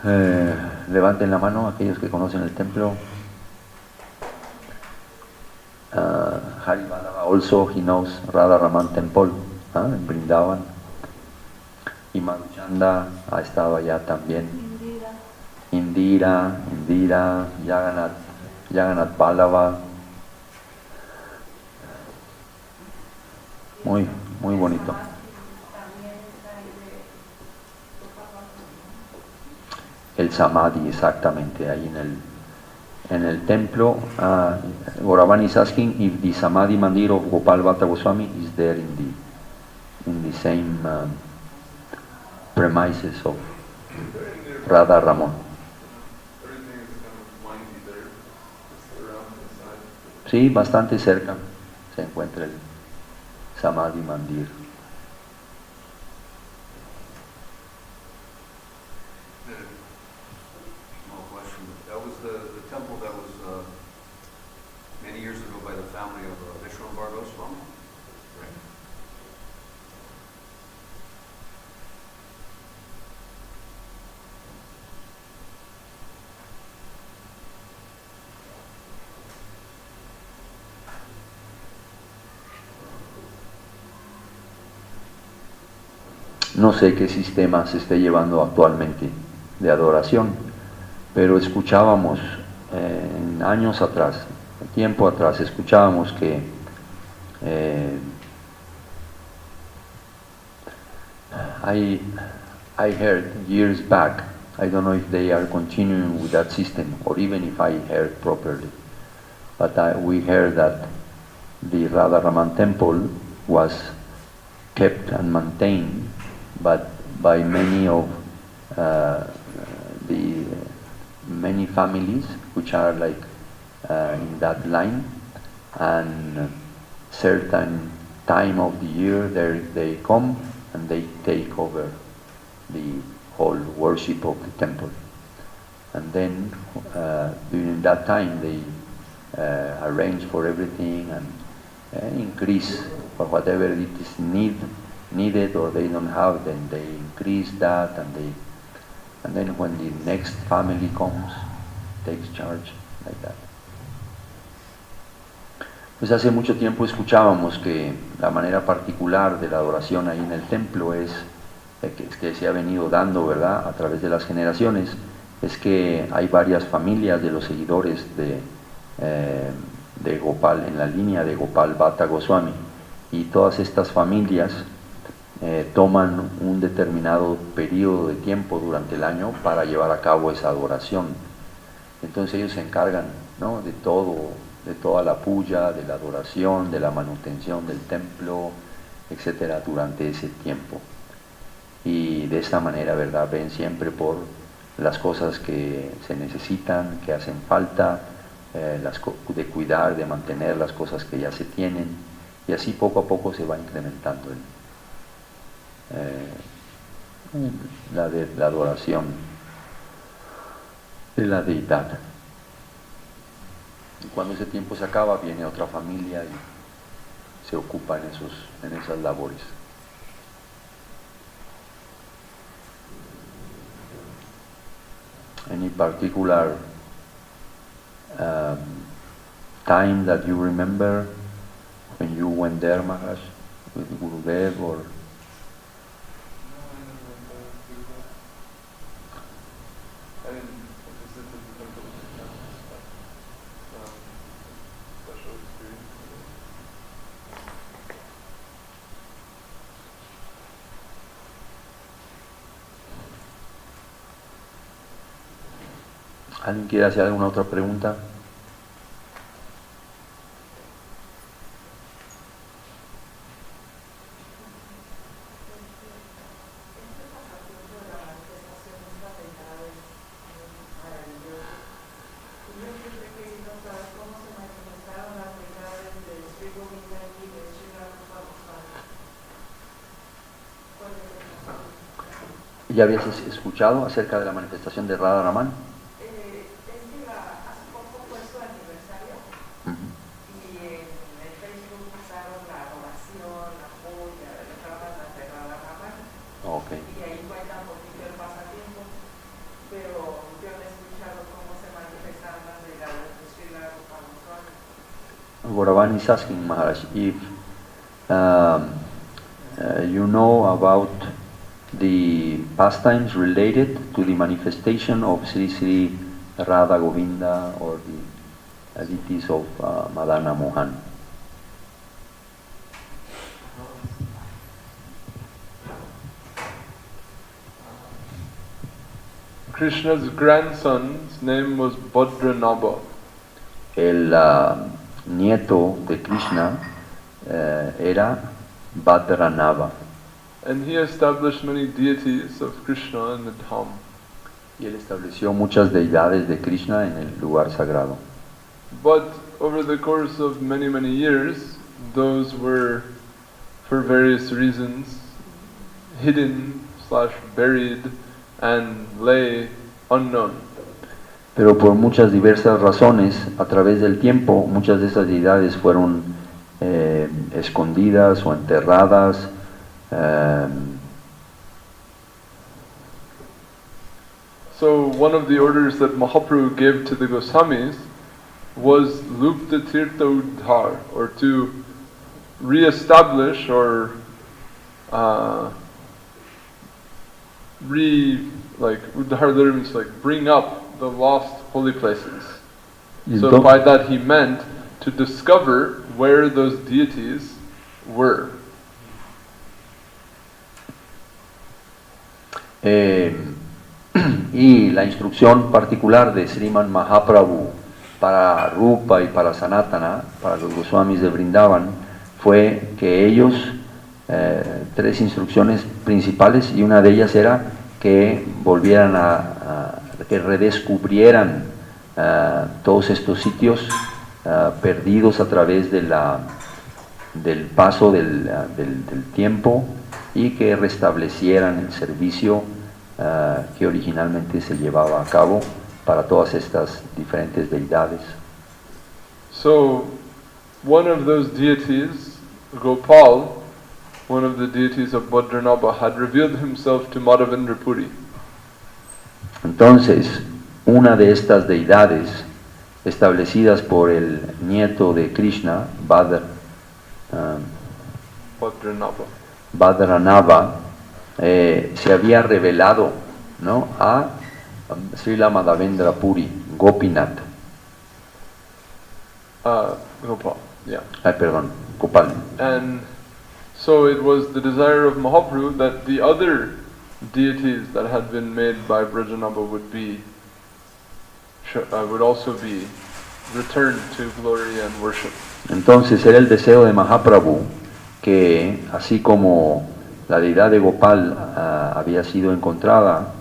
Levanten la mano aquellos que conocen el templo. Hari Vallabha also, he knows Radha Raman Temple en Vrindavan. Y Madhuchanda ha estado allá también. Indira, Jagannath Vallabha. Muy bonito. El Samadhi, exactamente, ahí en el templo. Goravan is asking if the Samadhi Mandir of Gopal Bhatta Goswami is there in the same premises of Radha Raman. Sí, bastante cerca se encuentra el Samadhi Mandir. Small question. That was the temple that was many years ago by the family of Vishwambar Goswami, right? No sé qué sistema se esté llevando actualmente de adoración, pero escuchábamos años atrás, tiempo atrás, escuchábamos que I heard years back, I don't know if they are continuing with that system or even if I heard properly, but we heard that the Radha Raman temple was kept and maintained but by many of the many families which are like in that line, and certain time of the year they come and they take over the whole worship of the temple, and then during that time they arrange for everything and increase for whatever it is needed or they don't have, then they increase that, and then when the next family comes, takes charge, like that. Pues hace mucho tiempo escuchábamos que la manera particular de la adoración ahí en el templo es que se ha venido dando, ¿verdad?, a través de las generaciones, es que hay varias familias de los seguidores de Gopal, en la línea de Gopal Bhatta Goswami, y todas estas familias toman un determinado periodo de tiempo durante el año para llevar a cabo esa adoración. Entonces ellos se encargan, ¿no?, de toda la puya, de la adoración, de la manutención del templo, etcétera, durante ese tiempo. Y de esta manera, ¿verdad?, ven siempre por las cosas que se necesitan, que hacen falta, de cuidar, de mantener las cosas que ya se tienen, y así poco a poco se va incrementando la adoración de la deidad. Y cuando ese tiempo se acaba, viene otra familia y se ocupa en esas labores. Any particular time that you remember when you went there, Maharaj, with Gurudev, or I didn't visit the temple but special experience. ¿alguien quiere hacer alguna otra pregunta? ¿Ya habías escuchado acerca de la manifestación de Radha Raman? Hace poco fue su aniversario y en el Facebook usaron la adoración, la joya, las de Radha Raman. Okay. Y ahí cuentan un poquito el pasatiempo, pero yo no he escuchado cómo se manifestaron las deidades de Srila Rupa Goswami. Goravan is asking Maharaj if you know about the pastimes related to the manifestation of Sri Sri Radha Govinda or the deities of Madana Mohan. Krishna's grandson's name was Bhadranabha. El nieto de Krishna era Bhadranava. And he established many deities of Krishna in the Dham. Y él estableció muchas deidades de Krishna en el lugar sagrado. But over the course of many, many years, those were, for various reasons, hidden / buried and lay unknown. Pero por muchas diversas razones, a través del tiempo, muchas de esas deidades fueron escondidas o enterradas. So one of the orders that Mahaprabhu gave to the Goswamis was Lupta Tirtha Uddhar, or to re-establish or Uddhar literally means like bring up the lost holy places. So by that he meant to discover where those deities were. Y la instrucción particular de Sriman Mahaprabhu para Rupa y para Sanatana, para los Goswamis de Vrindavan, fue que ellos, tres instrucciones principales, y una de ellas era que volvieran que redescubrieran todos estos sitios perdidos a través de del paso del tiempo, y que restablecieran el servicio que originalmente se llevaba a cabo para todas estas diferentes deidades. So, one of those deities, Gopal, one of the deities of Bhadranabha, had revealed himself to Madhavendra Puri. Entonces, una de estas deidades, establecidas por el nieto de Krishna, Bhadranabha, se había revelado, ¿no?, a Srila Madhavendra Puri, Gopinath. Gopal, yeah. Perdón, Gopal. And so it was the desire of Mahaprabhu that the other deities that had been made by Brajanabha would also be returned to glory and worship. Entonces era el deseo de Mahaprabhu que, así como la deidad de Gopal había sido encontrada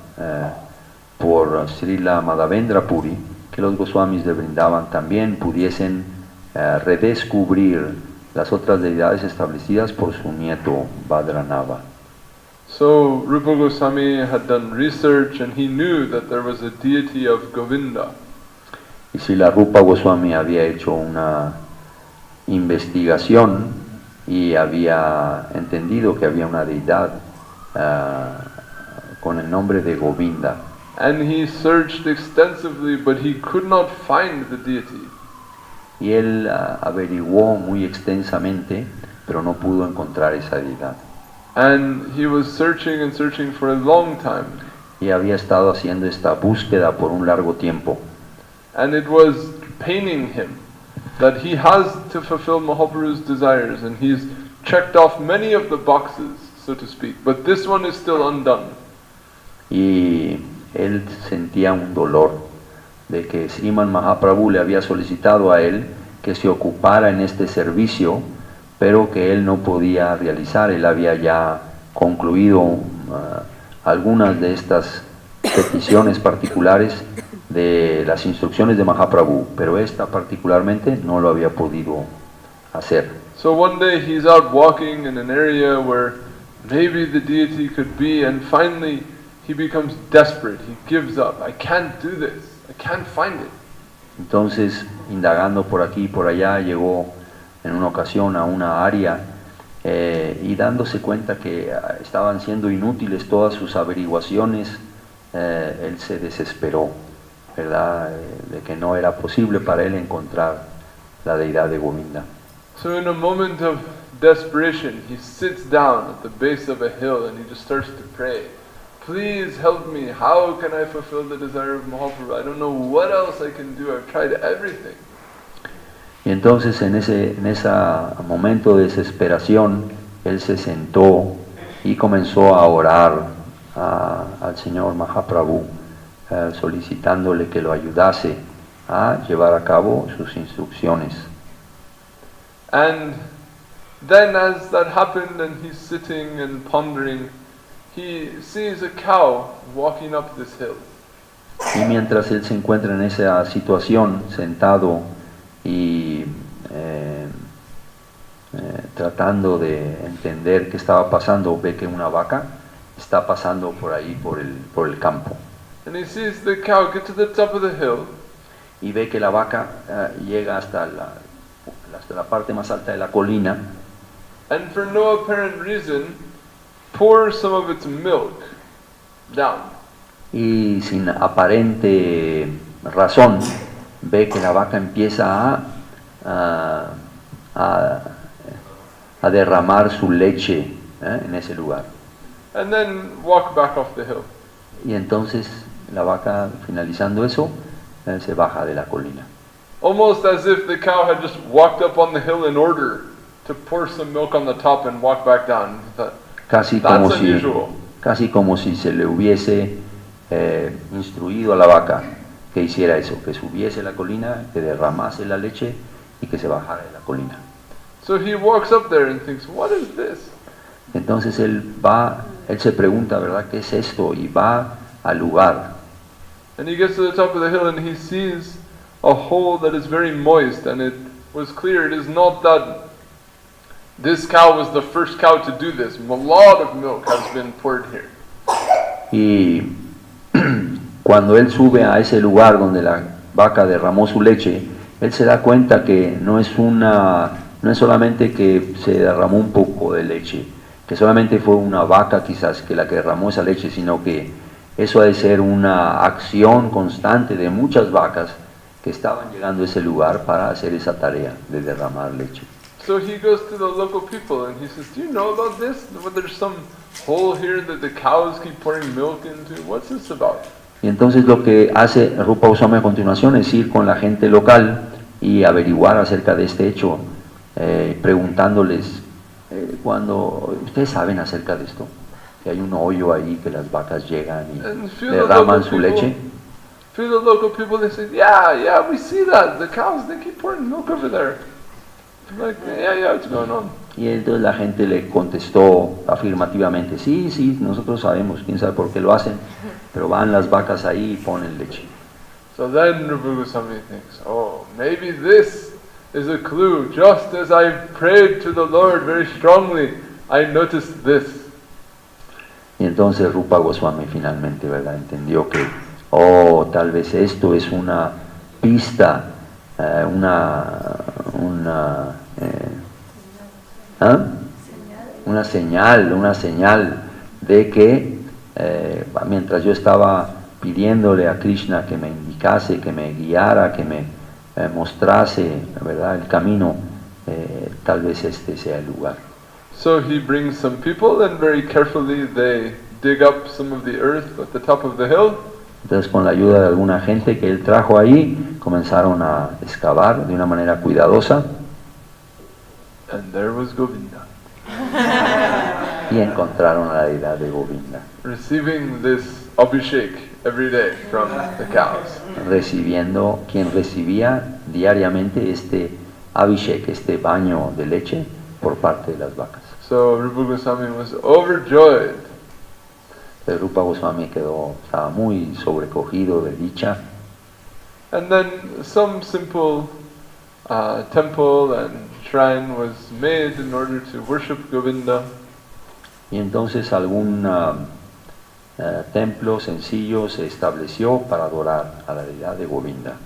por Srila Madhavendra Puri, que los Goswamis de Vrindavan también pudiesen redescubrir las otras deidades establecidas por su nieto Bhadranava. So Rupa Goswami had done research and he knew that there was a deity of Govinda. Y si la Rupa Goswami había hecho una investigación y había entendido que había una deidad con el nombre de Govinda. And he searched extensively, but he could not find the deity. Y él averiguó muy extensamente, pero no pudo encontrar esa deidad. And he was searching and searching for a long time. Y había estado haciendo esta búsqueda por un largo tiempo. And it was paining him that he has to fulfill Mahaprabhu's desires, and he's checked off many of the boxes, so to speak, but this one is still undone. Y él sentía un dolor de que Sriman Mahaprabhu le había solicitado a él que se ocupara en este servicio, pero que él no podía realizar. Él había ya concluido algunas de estas peticiones particulares de las instrucciones de Mahaprabhu, pero esta particularmente no lo había podido hacer. So one day he's out walking in an area where maybe the deity could be, and finally he becomes desperate. He gives up. I can't do this. I can't find it. Entonces, indagando por aquí y por allá, llegó en una ocasión a una área y dándose cuenta que estaban siendo inútiles todas sus averiguaciones, él se desesperó, ¿verdad? De que no era posible para él encontrar la deidad de Govinda. So in a moment of desperation, he sits down at the base of a hill and he just starts to pray. Please help me. How can I fulfill the desire of Mahaprabhu? I don't know what else I can do. I've tried everything. Y entonces en ese momento de desesperación, él se sentó y comenzó a orar al Señor Mahaprabhu, solicitándole que lo ayudase a llevar a cabo sus instrucciones. And then as that happened and he's sitting and pondering, he sees a cow walking up this hill. Y mientras él se encuentra en esa situación, sentado y tratando de entender qué estaba pasando, ve que una vaca está pasando por ahí, por el campo. And he sees the cow get to the top of the hill. Y ve que la vaca llega hasta la parte más alta de la colina. And for no apparent reason, pours some of its milk down. Y sin aparente razón, ve que la vaca empieza a derramar su leche en ese lugar. And then walk back off the hill. Y entonces la vaca, finalizando eso, se baja de la colina. Almost as if the cow had just walked up on the hill in order to pour some milk on the top and walk back down. Casi como si se le hubiese instruido a la vaca que hiciera eso, que subiese la colina, que derramase la leche y que se bajara de la colina. So he walks up there and thinks, what is this? Entonces él se pregunta, ¿verdad? ¿Qué es esto? Y va al lugar. And he gets to the top of the hill and he sees a hole that is very moist, and it was clear it is not that this cow was the first cow to do this. A lot of milk has been poured here. Y cuando él sube a ese lugar donde la vaca derramó su leche, él se da cuenta que no es solamente que se derramó un poco de leche, que solamente fue una vaca quizás que la que derramó esa leche, sino que eso ha de ser una acción constante de muchas vacas que estaban llegando a ese lugar para hacer esa tarea de derramar leche. So he goes to the local people and he says, do you know about this? There's some hole here that the cows keep pouring milk into. What's this about? Y entonces lo que hace Rupa Goswami a continuación es ir con la gente local y averiguar acerca de este hecho, preguntándoles, cuando ustedes saben acerca de esto, que hay un hoyo ahí que las vacas llegan y derraman su leche. Few of the local people, they say, yeah, we see that. The cows, they keep pouring milk over there. Like, yeah, what's going on? Y entonces la gente le contestó afirmativamente, sí, sí, nosotros sabemos, quién sabe por qué lo hacen, pero van las vacas ahí y ponen leche. So then Rupa Goswami thinks, oh, maybe this is a clue. Just as I prayed to the Lord very strongly, I noticed this. Y entonces Rupa Goswami finalmente, ¿verdad?, entendió que, oh, tal vez esto es una pista, una señal de que mientras yo estaba pidiéndole a Krishna que me indicase, que me guiara, que me mostrase, ¿verdad?, el camino, tal vez este sea el lugar. So he brings some people and very carefully they dig up some of the earth at the top of the hill. Entonces, con la ayuda de alguna gente que él trajo ahí, comenzaron a excavar de una manera cuidadosa. And there was Govinda, Y encontraron a la deidad de Govinda, receiving this abhishek every day from the cows. quien recibía diariamente este abhishek, este baño de leche por parte de las vacas. So Rupa Goswami was overjoyed. El Rupa Goswami estaba muy sobrecogido de dicha. And then some simple temple and shrine was made in order to worship Govinda. Y entonces algún templo sencillo se estableció para adorar a la deidad de Govinda.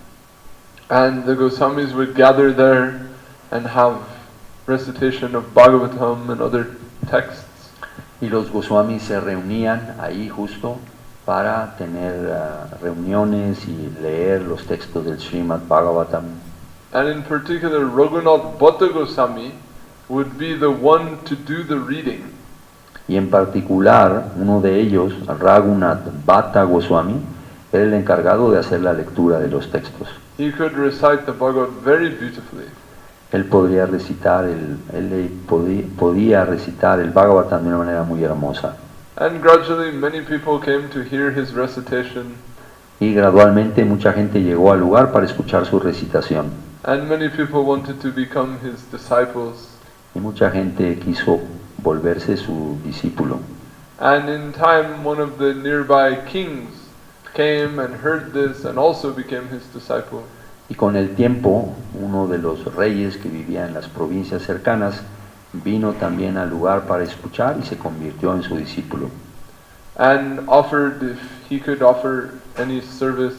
And the Goswamis would gather there and have recitation of Bhagavatam and other texts. Y los Goswamis se reunían ahí justo para tener reuniones y leer los textos del Srimad Bhagavatam. And in particular, Raghunath Bhatta Goswami would be the one to do the reading. Y en particular, uno de ellos, Raghunath Bhatta Goswami, era el encargado de hacer la lectura de los textos. He could recite the Bhagavad very beautifully. Él podía recitar podía recitar el Bhagavatam de una manera muy hermosa. And gradually many people came to hear his recitation. Y gradualmente mucha gente llegó al lugar para escuchar su recitación. And many people wanted to become his disciples. Y mucha gente quiso volverse su discípulo. And in time, one of the nearby kings came and heard this and also became his disciple. Y con el tiempo, uno de los reyes que vivía en las provincias cercanas vino también al lugar para escuchar y se convirtió en su discípulo. And offered if he could offer any service.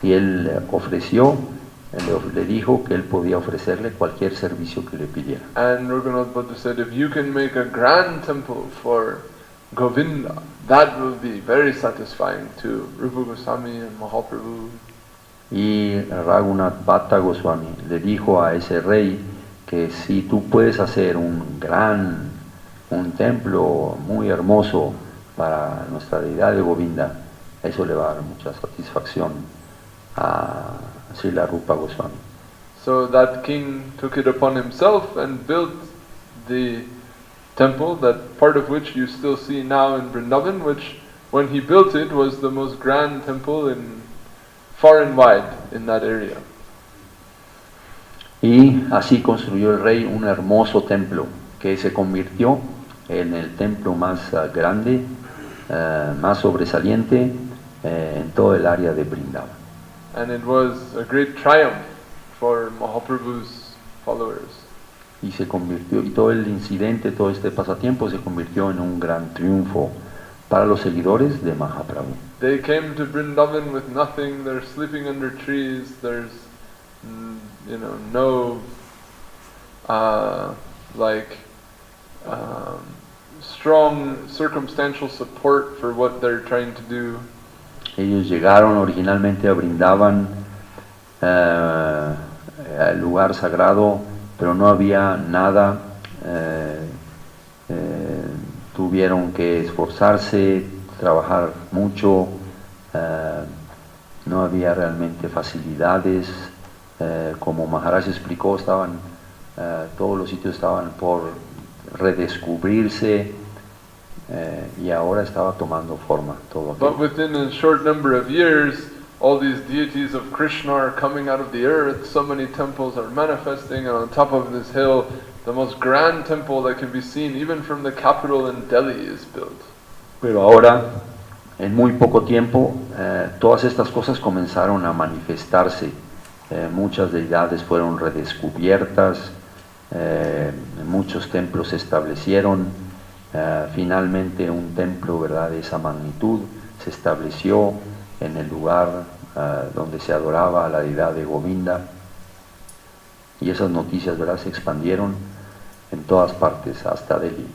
Y él le dijo que él podía ofrecerle cualquier servicio que le pidiera. And Raghunath Bhatta said, if you can make a grand temple for Govinda, that will be very satisfying to Rupa Goswami and Mahaprabhu. Y Raghunath Bhatta Goswami le dijo a ese rey que si tú puedes hacer un templo muy hermoso para nuestra deidad de Govinda, eso le va a dar mucha satisfacción a Srila Rupa Goswami. So that king took it upon himself and built the temple, that part of which you still see now in Vrindavan, which when he built it was the most grand temple in far and wide in that area. Y así construyó el rey un hermoso templo que se convirtió en el templo más grande, más sobresaliente en todo el área de Vrindavan. And it was a great triumph for Mahaprabhu's followers. Y se convirtió, y todo el incidente, todo este pasatiempo se convirtió en un gran triunfo para los seguidores de Mahaprabhu. They came to Vrindavan with nothing, they're sleeping under trees, there's no strong circumstantial support for what they're trying to do. Ellos llegaron originalmente a Vrindavan, al lugar sagrado, pero no había nada, tuvieron que esforzarse, trabajar mucho, no había realmente facilidades, como Maharaj explicó, todos los sitios estaban por redescubrirse, y ahora estaba tomando forma todo But aquello. within a short number of years, all these deities of Krishna are coming out of the earth, so many temples are manifesting, and on top of this hill, the most grand temple that can be seen even from the capital in Delhi is built. Pero ahora, en muy poco tiempo, todas estas cosas comenzaron a manifestarse. Muchas deidades fueron redescubiertas, muchos templos se establecieron. Finalmente un templo, ¿verdad?, de esa magnitud se estableció en el lugar donde se adoraba a la deidad de Govinda. Y esas noticias, ¿verdad?, se expandieron en todas partes hasta Delhi.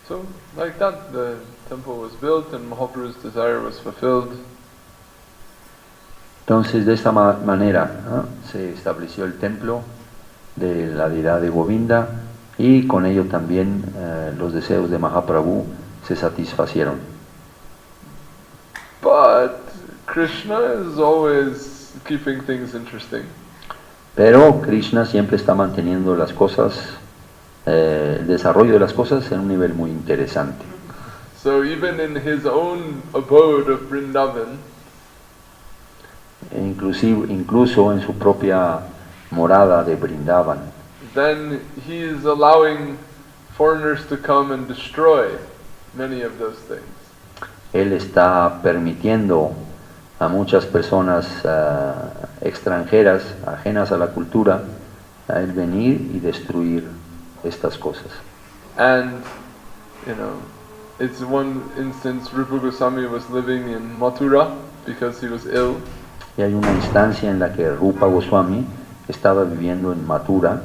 So, like that, the temple was built and Mahaprabhu's desire was fulfilled. Entonces, de esta manera, ¿no?, se estableció el templo de la deidad de Govinda y con ello también los deseos de Mahaprabhu se satisfacieron. But Krishna is always keeping things interesting. Pero Krishna siempre está manteniendo las cosas, el desarrollo de las cosas en un nivel muy interesante. So even in his own abode of Vrindavan, Incluso en su propia morada de Vrindavan, then he is allowing foreigners to come and destroy many of those things. él está permitiendo a muchas personas extranjeras, ajenas a la cultura, a él venir y destruir estas cosas. And, it's one instance Rupa Goswami was living in Mathura because he was ill. Y hay una instancia en la que Rupa Goswami estaba viviendo en Mathura,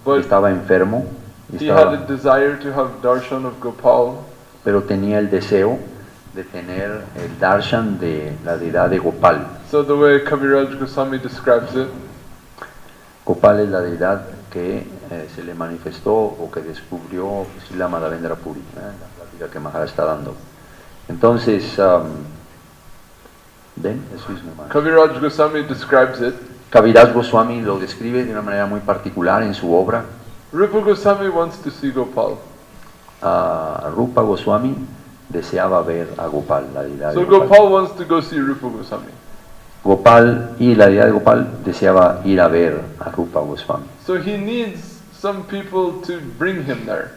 But estaba enfermo, y he had a desire to have darshan of Gopal. pero tenía el deseo de tener el darshan de la deidad de Gopal. So the way Kaviraj Goswami describes it, Gopal es la deidad que se le manifestó o que descubrió Srila Madhavendra Puri, la plática que Maharaj está dando. Entonces, ¿ven? Eso es nomás. Kaviraj Goswami describes it. Kaviraj Goswami lo describe de una manera muy particular en su obra. Rupa Goswami wants to see Gopal. Rupa Goswami deseaba ver a Gopal, la deidad So de Gopal. Gopal wants to go see Rupa Goswami. Gopal y la deidad de Gopal deseaba ir a ver a Rupa Goswami. So he needs some people to bring him there.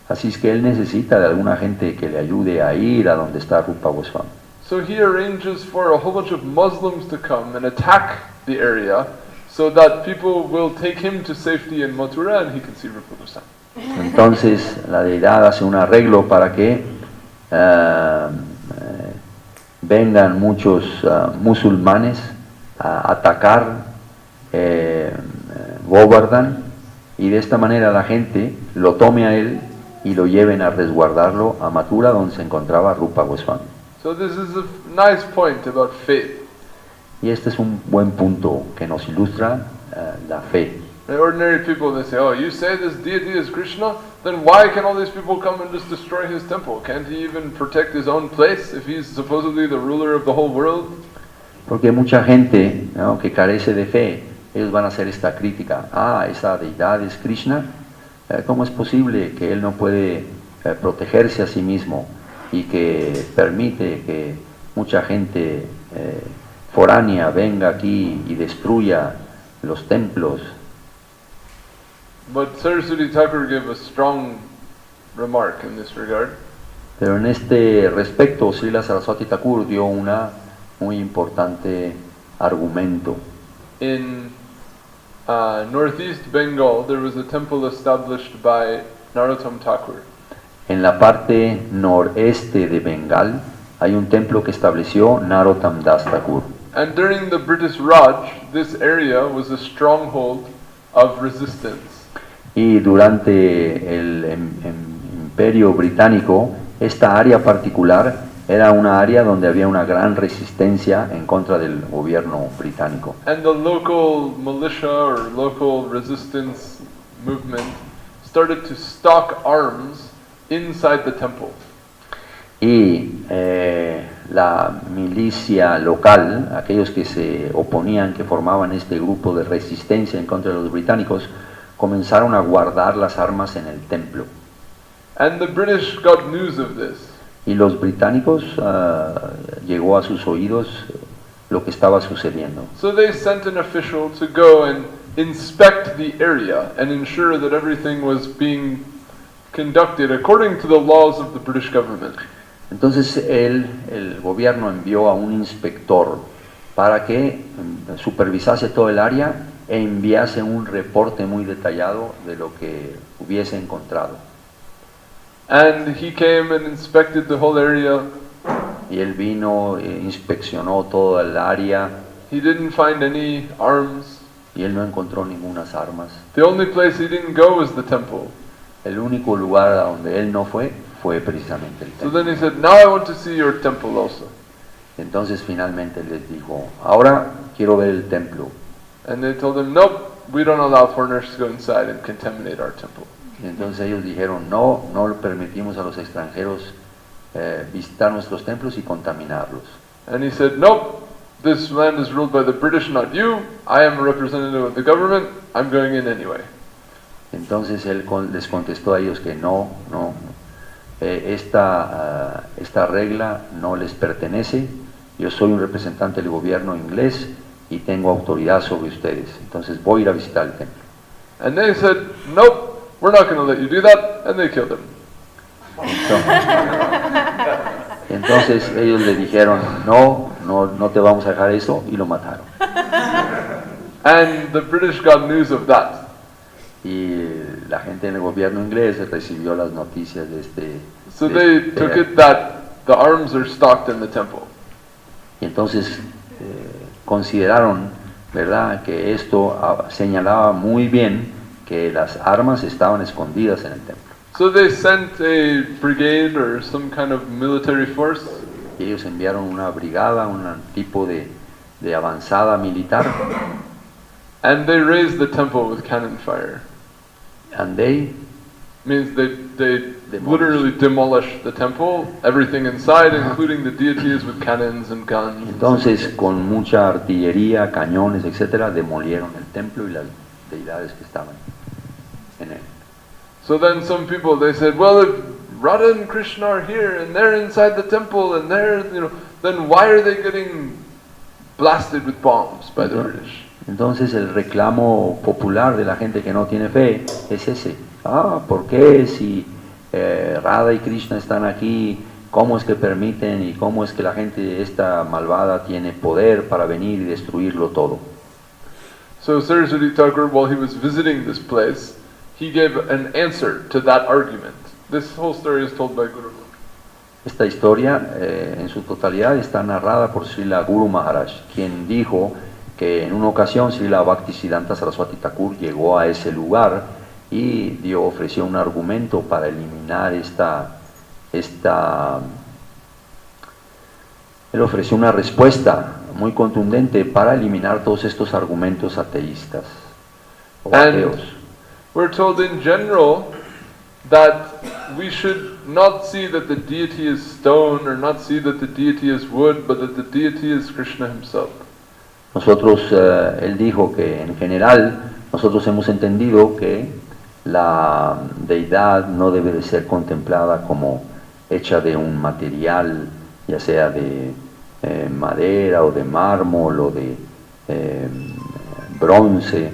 Así es que él necesita de alguna gente que le ayude a ir a donde está Rupa Goswami. So he arranges for a whole bunch of Muslims to come and attack the area so that people will take him to safety in Mathura and he can see Rupa Goswami. Entonces la deidad hace un arreglo para que vengan muchos musulmanes a atacar Govardhan y de esta manera la gente lo tome a él y lo lleven a resguardarlo a Mathura donde se encontraba Rupa Goswami. So this is a nice point about faith. Y este es un buen punto que nos ilustra la fe. The ordinary people, they say, oh, you say this deity is Krishna? Then why can all these people come and just destroy his temple? Can't he even protect his own place if he's supposedly the ruler of the whole world? Porque mucha gente, ¿no?, que carece de fe, ellos van a hacer esta crítica. Esa deidad es Krishna. ¿Cómo es posible que él no puede protegerse a sí mismo y que permite que mucha gente foránea venga aquí y destruya los templos? But Saraswati Thakur gave a strong remark in this regard. Pero en este respecto, Srila Saraswati Thakur dio una muy importante argumento. In northeast Bengal, there was a temple established by Narottam Thakur. En la parte noreste de Bengal hay un templo que estableció Narottam Das Thakur. And during the British Raj, this area was a stronghold of resistance. Y durante el Imperio Británico, esta área particular era una área donde había una gran resistencia en contra del gobierno británico. And the local militia or local resistance movement started to stock arms inside the temple. Y la milicia local, aquellos que se oponían, que formaban este grupo de resistencia en contra de los británicos, comenzaron a guardar las armas en el templo. And the British got news of this. Y los británicos llegó a sus oídos lo que estaba sucediendo. So they sent an official to go and inspect the area and ensure that everything was being conducted according to the laws of the British government. Entonces el gobierno envió a un inspector para que supervisase todo el área e enviase un reporte muy detallado de lo que hubiese encontrado. And he came and inspected the whole area. Y él vino, inspeccionó toda el área He didn't find any arms. y él no encontró ningunas armas. The only place he didn't go was the temple. El único lugar a donde él no fue precisamente el So templo. then he said, now I want to see your temple also. Entonces finalmente les dijo, ahora quiero ver el templo. And they told him, nope, we don't allow foreigners to go inside and contaminate our temple. Y entonces ellos dijeron, no permitimos a los extranjeros visitar nuestros templos y contaminarlos. And he said, nope, this land is ruled by the British, not you. I am a representative of the government. I'm going in anyway. Entonces él les contestó a ellos que no, esta regla no les pertenece. Yo soy un representante del gobierno inglés y tengo autoridad sobre ustedes. Entonces voy a ir a visitar el templo. And they said, nope, we're not going to let you do that. And they killed him. Entonces ellos le dijeron, no te vamos a dejar eso, y lo mataron. And the British got news of that. Y la gente en el gobierno inglés recibió las noticias de este. So they took it that the arms are stocked in the temple. Y entonces consideraron, ¿verdad?, que esto señalaba muy bien que las armas estaban escondidas en el templo. So they sent a brigade or some kind of military force. Y ellos enviaron una brigada, un tipo de avanzada militar. And they razed the temple with cannon fire. And they Means they literally demolished the temple, everything inside, including the deities with cannons and guns. Entonces, con mucha artillería, cañones, etcétera, demolieron el templo y las deidades que estaban en él. So then some people, they said, well, if Radha and Krishna are here and they're inside the temple and they're, then why are they getting blasted with bombs by the British? Entonces el reclamo popular de la gente que no tiene fe es ese. ¿Por qué si Radha y Krishna están aquí, cómo es que permiten y cómo es que la gente esta malvada tiene poder para venir y destruirlo todo? So Saraswati Thakur, while he was visiting this place, he gave an answer to that argument. This whole story is told by Guru. Esta historia en su totalidad está narrada por Srila Guru Maharaj, quien dijo que en una ocasión Srila Bhaktisiddhanta Saraswati Thakur llegó a ese lugar y ofreció un argumento para eliminar él ofreció una respuesta muy contundente para eliminar todos estos argumentos ateístas o ateos. We're told in general that we should not see that the deity is stone or not see that the deity is wood, but that the deity is Krishna himself. Nosotros, él dijo que en general nosotros hemos entendido que la deidad no debe de ser contemplada como hecha de un material, ya sea de madera o de mármol o de bronce.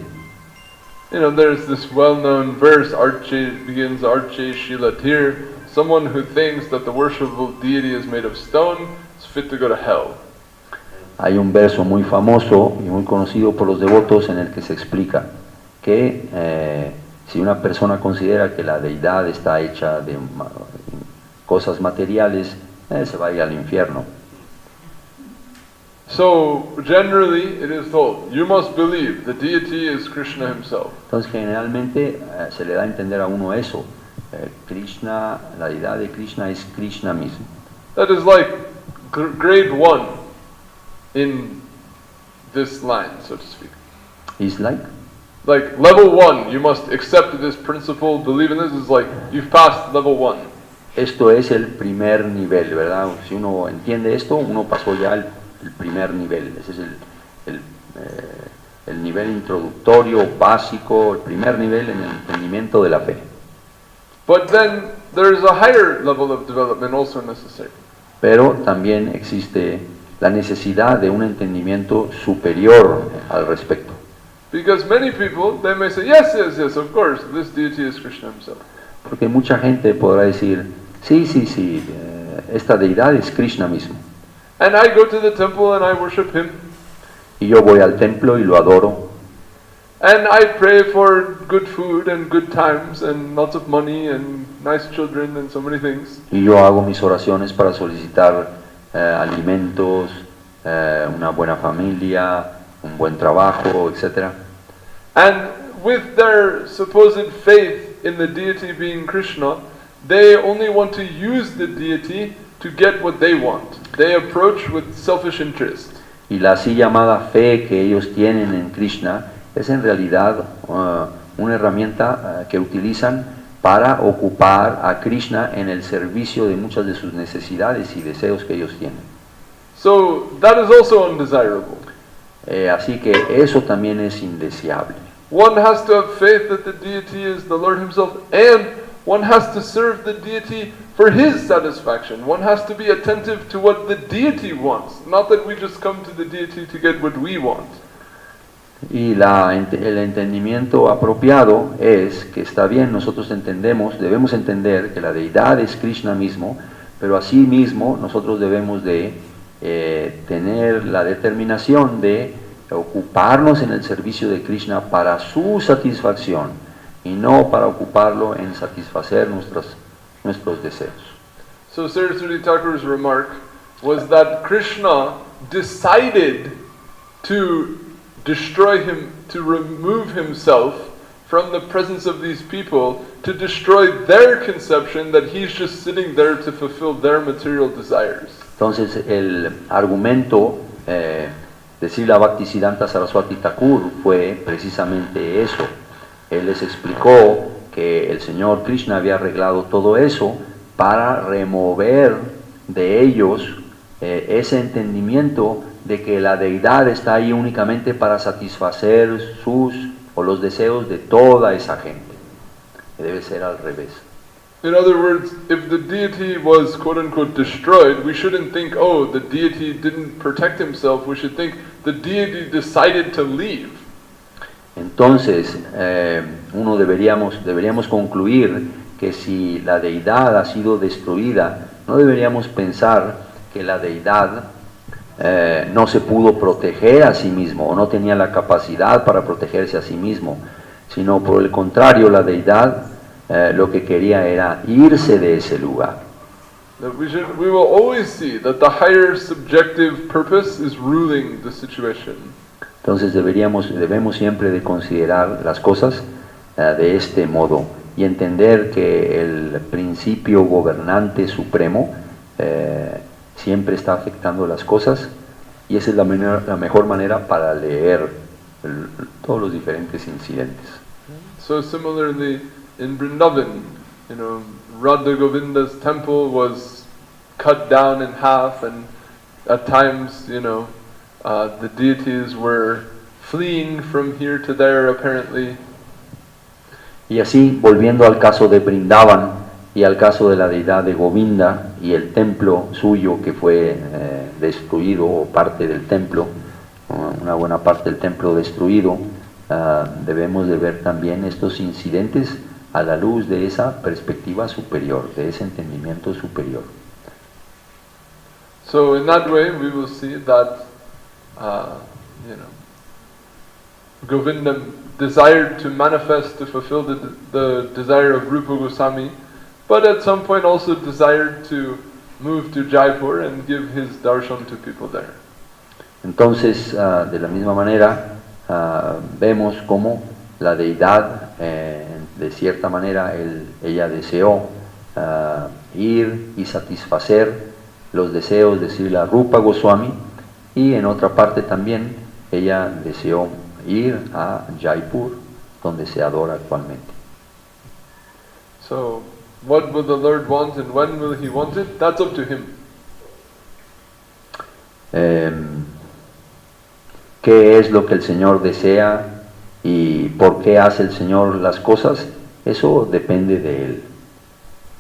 There's this well-known verse, begins Arche Shilatir, someone who thinks that the worshipable deity is made of stone is fit to go to hell. Hay un verso muy famoso y muy conocido por los devotos en el que se explica que si una persona considera que la deidad está hecha de cosas materiales, se va a ir al infierno. So generally it is told, you must believe the deity is Krishna himself. Entonces generalmente se le da a entender a uno eso. Krishna, la deidad de Krishna es Krishna mismo. That is like grade 1 in this line, so to speak. Is like level 1, you must accept this principle, believe in this, is like you've passed level 1. Esto es el primer nivel, ¿verdad? Si uno entiende esto, uno pasó ya el primer nivel. Ese es el nivel introductorio, básico, el primer nivel en el entendimiento de la fe. But then there's a higher level of development also necessary. Pero también existe la necesidad de un entendimiento superior al respecto. Because many people, they may say, yes, yes, yes, of course, this deity is Krishna himself. Porque mucha gente podrá decir, sí, esta deidad es Krishna mismo. And I go to the temple and I worship him. Y yo voy al templo y lo adoro. And I pray for good food and good times and lots of money and nice children and so many things. Y yo hago mis oraciones para solicitar alimentos, una buena familia, un buen trabajo, etc. And with their supposed faith in the deity being Krishna, they only want to use the deity to get what they want. They approach with selfish interest. Y la así llamada fe que ellos tienen en Krishna es en realidad una herramienta que utilizan para ocupar a Krishna en el servicio de muchas de sus necesidades y deseos que ellos tienen. So that is also undesirable. Así que eso también es indeseable. One has to have faith that the deity is the Lord himself, and one has to serve the deity for his satisfaction. One has to be attentive to what the deity wants, not that we just come to the deity to get what we want. Y el entendimiento apropiado es que está bien, nosotros debemos entender que la deidad es Krishna mismo, pero asimismo nosotros debemos de tener la determinación de ocuparnos en el servicio de Krishna para su satisfacción y no para ocuparlo en satisfacer nuestros deseos. So Saraswati Thakur's remark was that Krishna decided to destroy him, to remove himself from the presence of these people, to destroy their conception that he's just sitting there to fulfill their material desires. Entonces el argumento de Srila Bhaktisiddhanta Saraswati Thakur fue precisamente eso. Él les explicó que el Señor Krishna había arreglado todo eso para remover de ellos ese entendimiento de que la deidad está ahí únicamente para satisfacer los deseos de toda esa gente. Debe ser al revés. In other words, if the deity was quote-unquote destroyed, we shouldn't think, oh, the deity didn't protect himself. We should think the deity decided to leave. Entonces, deberíamos concluir que si la deidad ha sido destruida, no deberíamos pensar que la deidad no se pudo proteger a sí mismo o no tenía la capacidad para protegerse a sí mismo, sino por el contrario, la deidad lo que quería era irse de ese lugar. That we will always see that the higher subjective purpose is ruling the situation. Entonces debemos siempre de considerar las cosas de este modo y entender que el principio gobernante supremo siempre está afectando las cosas, y esa es la mejor manera para leer todos los diferentes incidentes. So similarly, in Vrindavan, Radha Govinda's temple was cut down in half, and at times, the deities were fleeing from here to there apparently. Y así, volviendo al caso de Vrindavan y al caso de la deidad de Govinda y el templo suyo que fue destruido, o parte del templo, una buena parte del templo destruido, debemos de ver también estos incidentes a la luz de esa perspectiva superior, de ese entendimiento superior. So in that way we will see that Govinda desired to manifest to fulfill the desire of Rupa Goswami, but at some point also desired to move to Jaipur and give his darshan to people there. Entonces, de la misma manera, vemos cómo la deidad, de cierta manera, ella deseó ir y satisfacer los deseos de Srila Rupa Goswami, y en otra parte también ella deseó ir a Jaipur, donde se adora actualmente. So, what will the Lord want and when will He want it? That's up to Him. ¿Qué es lo que el Señor desea y por qué hace el Señor las cosas? Eso depende de Él.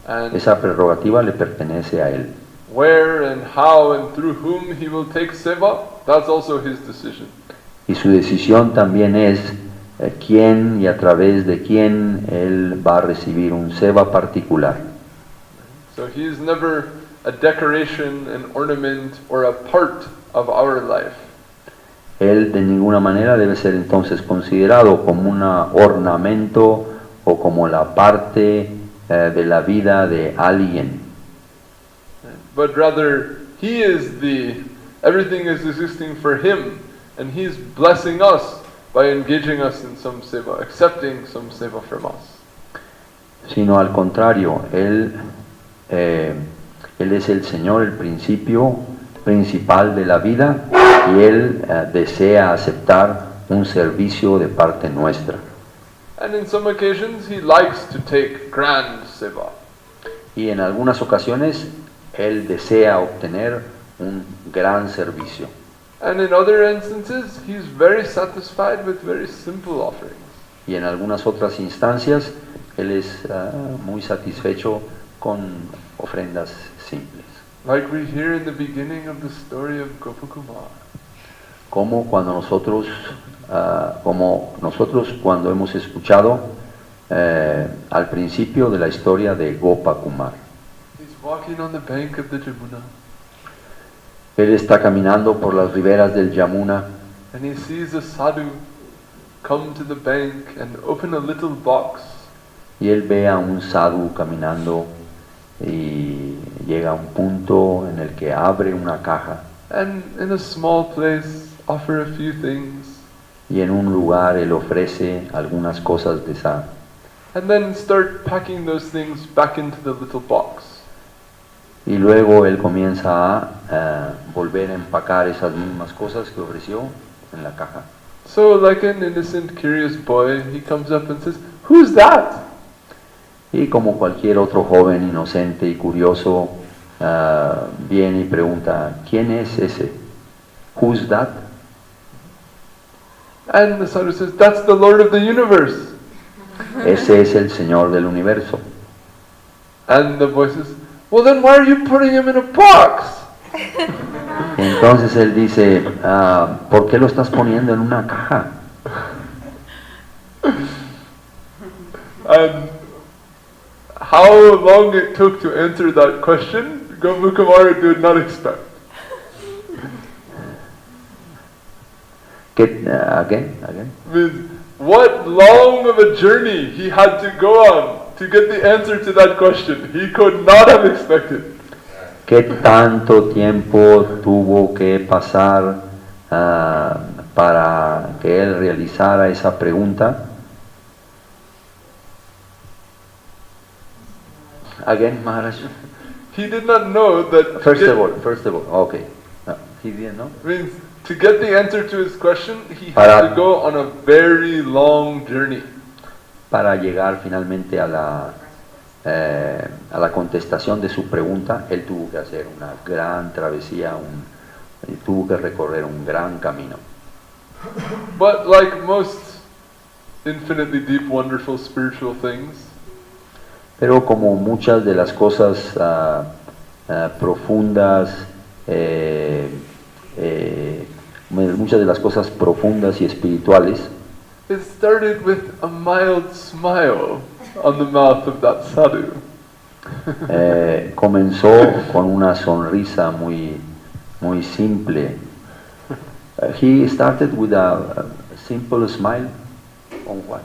And Esa prerrogativa le pertenece a él. where and how and through whom he will take seva, that's also his decision. Y su decisión también es quién y a través de quién él va a recibir un seva particular. So he's never a decoration, an ornament, or a part of our life. Él de ninguna manera debe ser entonces considerado como un ornamento o como la parte de la vida de alguien, But rather, he is everything is existing for him, and he's blessing us by engaging us in some seva, accepting some seva from us. sino al contrario, él es el Señor, el principio principal de la vida, y Él desea aceptar un servicio de parte nuestra. And in some occasions, he likes to take grand seva. Y en algunas ocasiones Él desea obtener un gran servicio. And in other instances, he's very satisfied with very simple offerings. Y en algunas otras instancias Él es muy satisfecho con ofrendas simples. Like we hear in the beginning of the story of Gopakumar. Como nosotros cuando hemos escuchado al principio de la historia de Gopakumar. He's walking on the bank of the Jamuna, Él está caminando por las riberas del Yamuna and he sees a sadhu come to the bank and open a little box. y él ve a un sadhu caminando y llega a un punto en el que abre una caja And in a small place, offer a few things, y en un lugar él ofrece algunas cosas de esa and then start packing those things back into the little box. y luego él comienza a volver a empacar esas mismas cosas que ofreció en la caja. So, like an innocent, curious boy, he comes up and says, "Who's that?" Y como cualquier otro joven inocente y curioso viene y pregunta, ¿quién es ese? Who's that? And the sadhu says, "That's the Lord of the universe." Ese es el Señor del universo. And the boy says, "Well, then why are you putting him in a box?" Entonces él dice, ¿por qué lo estás poniendo en una caja? And how long it took to answer that question, Gopakumar did not expect. Again? Means what long of a journey he had to go on to get the answer to that question. He could not have expected. ¿Qué tanto tiempo tuvo que pasar para que él realizara esa pregunta? Again, Maharaj? He did not know that First of all, okay. He didn't know? means to get the answer to his question, he Para- had to go on a very long journey. Para llegar finalmente a la contestación de su pregunta, él tuvo que hacer una gran travesía, tuvo que recorrer un gran camino. But like most infinitely deep, wonderful spiritual things, Pero como muchas de las cosas profundas, muchas de las cosas profundas y espirituales, it started with a mild smile on the mouth of that sadhu. comenzó con una sonrisa muy simple. He started with a simple smile on what?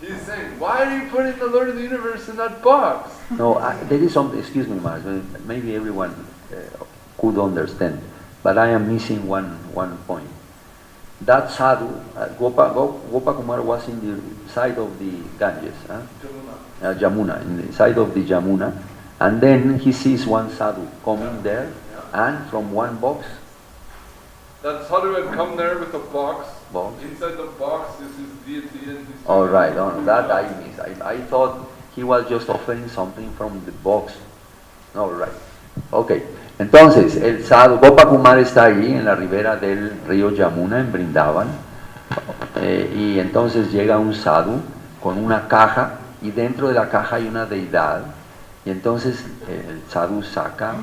He's saying, "Why are you putting the Lord of the universe in that box?" No, there is some, excuse me, Maharaj, maybe everyone could understand, but I am missing one point. That sadhu, Gopakumar was in the side of the Ganges, Jamuna, in the side of the Jamuna, and then he sees one sadhu coming there, and from one box, That sadhu had come there with a box. Box. Inside the box is his deity and his... all right, that I missed. I thought he was just offering something from the box. All right, okay. Entonces, el sadhu, Gopakumar está allí en la ribera del río Yamuna, en Brindavan, y entonces llega un sadhu con una caja y dentro de la caja hay una deidad, y entonces el sadhu saca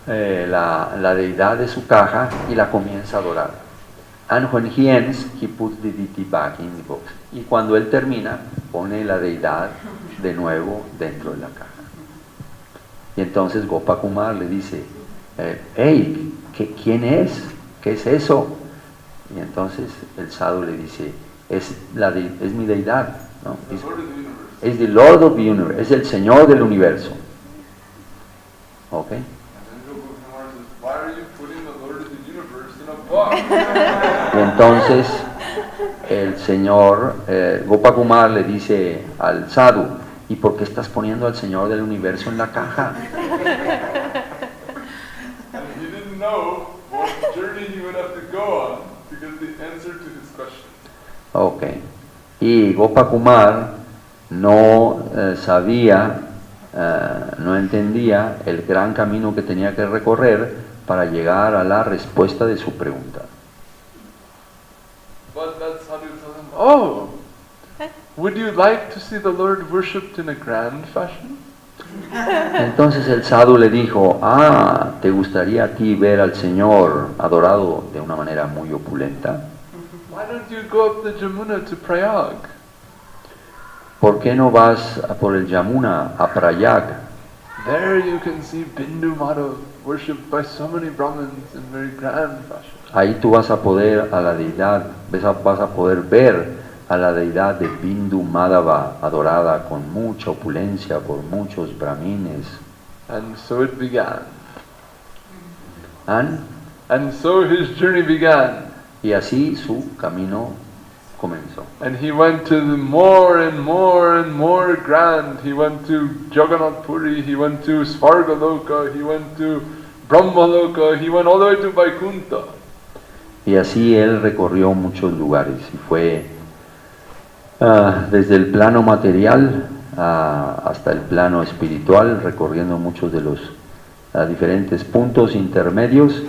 la deidad de su caja y la comienza a adorar. And when he ends, he puts the deity back in the box. Y cuando él termina, pone la deidad de nuevo dentro de la caja. Y entonces Gopakumar le dice, hey, ¿quién es? ¿Qué es eso? Y entonces el sadhu le dice, es mi deidad, ¿no? The Lord of the universe. Es the Lord of the Universe, es el Señor del universo. ¿Ok? And then Gopakumar says, why are you putting the Lord of the universe in a box? Y entonces el señor Gopakumar le dice al sadhu, ¿y por qué estás poniendo al Señor del universo en la caja? And he didn't know what journey he would have to go on to get the answer to his question. Ok. Y Gopakumar no sabía, no entendía el gran camino que tenía que recorrer para llegar a la respuesta de su pregunta. But that sadhu told him, oh, would you like to see the Lord worshipped in a grand fashion? Entonces el sadhu le dijo, ¿te gustaría a ti ver al Señor adorado de una manera muy opulenta? Why don't you go up the Jamuna to Prayag? ¿Por qué no vas por el Yamuna a Prayag? There you can see Bindu Madhav worshipped by so many Brahmins in very grand fashion. Ahí tú vas a poder a la deidad, vas a poder ver a la deidad de Bindu Madhava adorada con mucha opulencia por muchos brahmines. And so it began. And so his journey began. y así su camino comenzó. And he went to the more and more and more grand. He went to Jagannath Puri, he went to Svargaloka, he went to Brahmaloka, he went all the way to Vaikuntha. Y así él recorrió muchos lugares y fue desde el plano material hasta el plano espiritual, recorriendo muchos de los diferentes puntos intermedios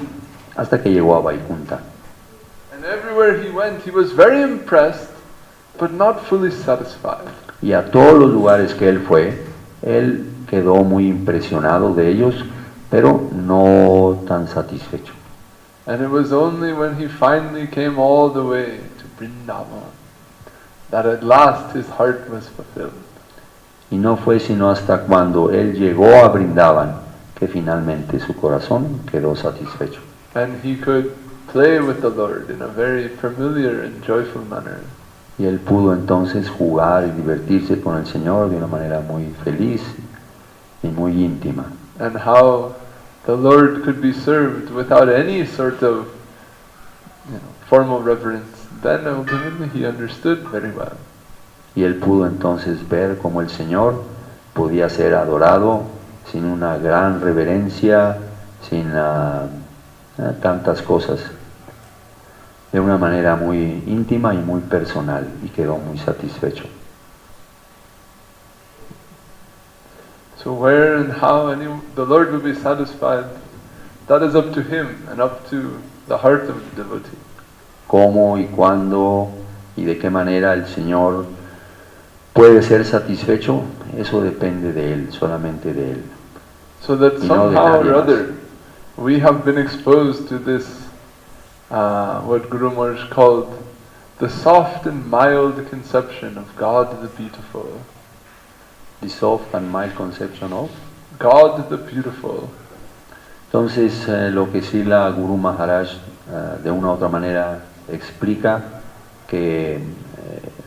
hasta que llegó a Vaikuntha. And everywhere he went, he was very impressed, but not fully satisfied. Y a todos los lugares que él fue, él quedó muy impresionado de ellos, pero no tan satisfecho. And it was only when he finally came all the way to Vrindavan that at last his heart was fulfilled. Y no fue sino hasta cuando él llegó a Vrindavan que finalmente su corazón quedó satisfecho. And he could play with the Lord in a very familiar and joyful manner. Y él pudo entonces jugar y divertirse con el Señor de una manera muy feliz y muy íntima. And how the Lord could be served without any sort of formal reverence. Then ultimately he understood very well. Y él pudo entonces ver cómo el Señor podía ser adorado sin una gran reverencia, sin tantas cosas, de una manera muy íntima y muy personal, y quedó muy satisfecho. So where and how the Lord will be satisfied, that is up to him and up to the heart of the devotee. Cómo y cuándo y de qué manera el Señor puede ser satisfecho, eso depende de Él, solamente de Él. So that Y no de somehow nadie or más. other we have been exposed to this, what Guru Maharaj called the soft and mild conception of God the Beautiful. The soft and mild conception of. God the Beautiful. Entonces, lo que Srila Guru Maharaj de una u otra manera explica que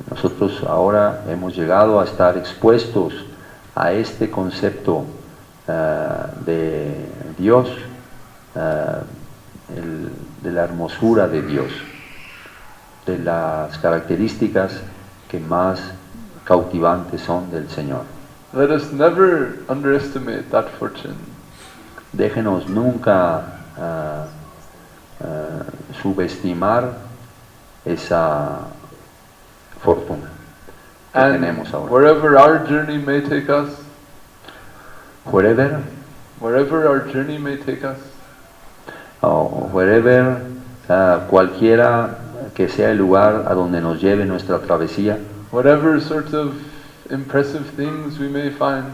nosotros ahora hemos llegado a estar expuestos a este concepto de Dios, de la hermosura de Dios, de las características que más cautivantes son del Señor. Let us never underestimate that fortune. Déjenos nunca subestimar esa fortuna que And tenemos ahora. wherever our journey may take us, Wherever, wherever our journey may take us, wherever, cualquiera que sea el lugar a donde nos lleve nuestra travesía, whatever sort of impressive things we may find,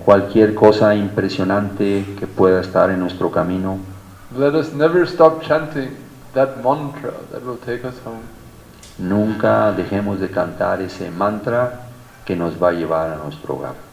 cualquier cosa impresionante que pueda estar en nuestro camino, let us never stop chanting that mantra that will take us home. nunca dejemos de cantar ese mantra que nos va a llevar a nuestro hogar.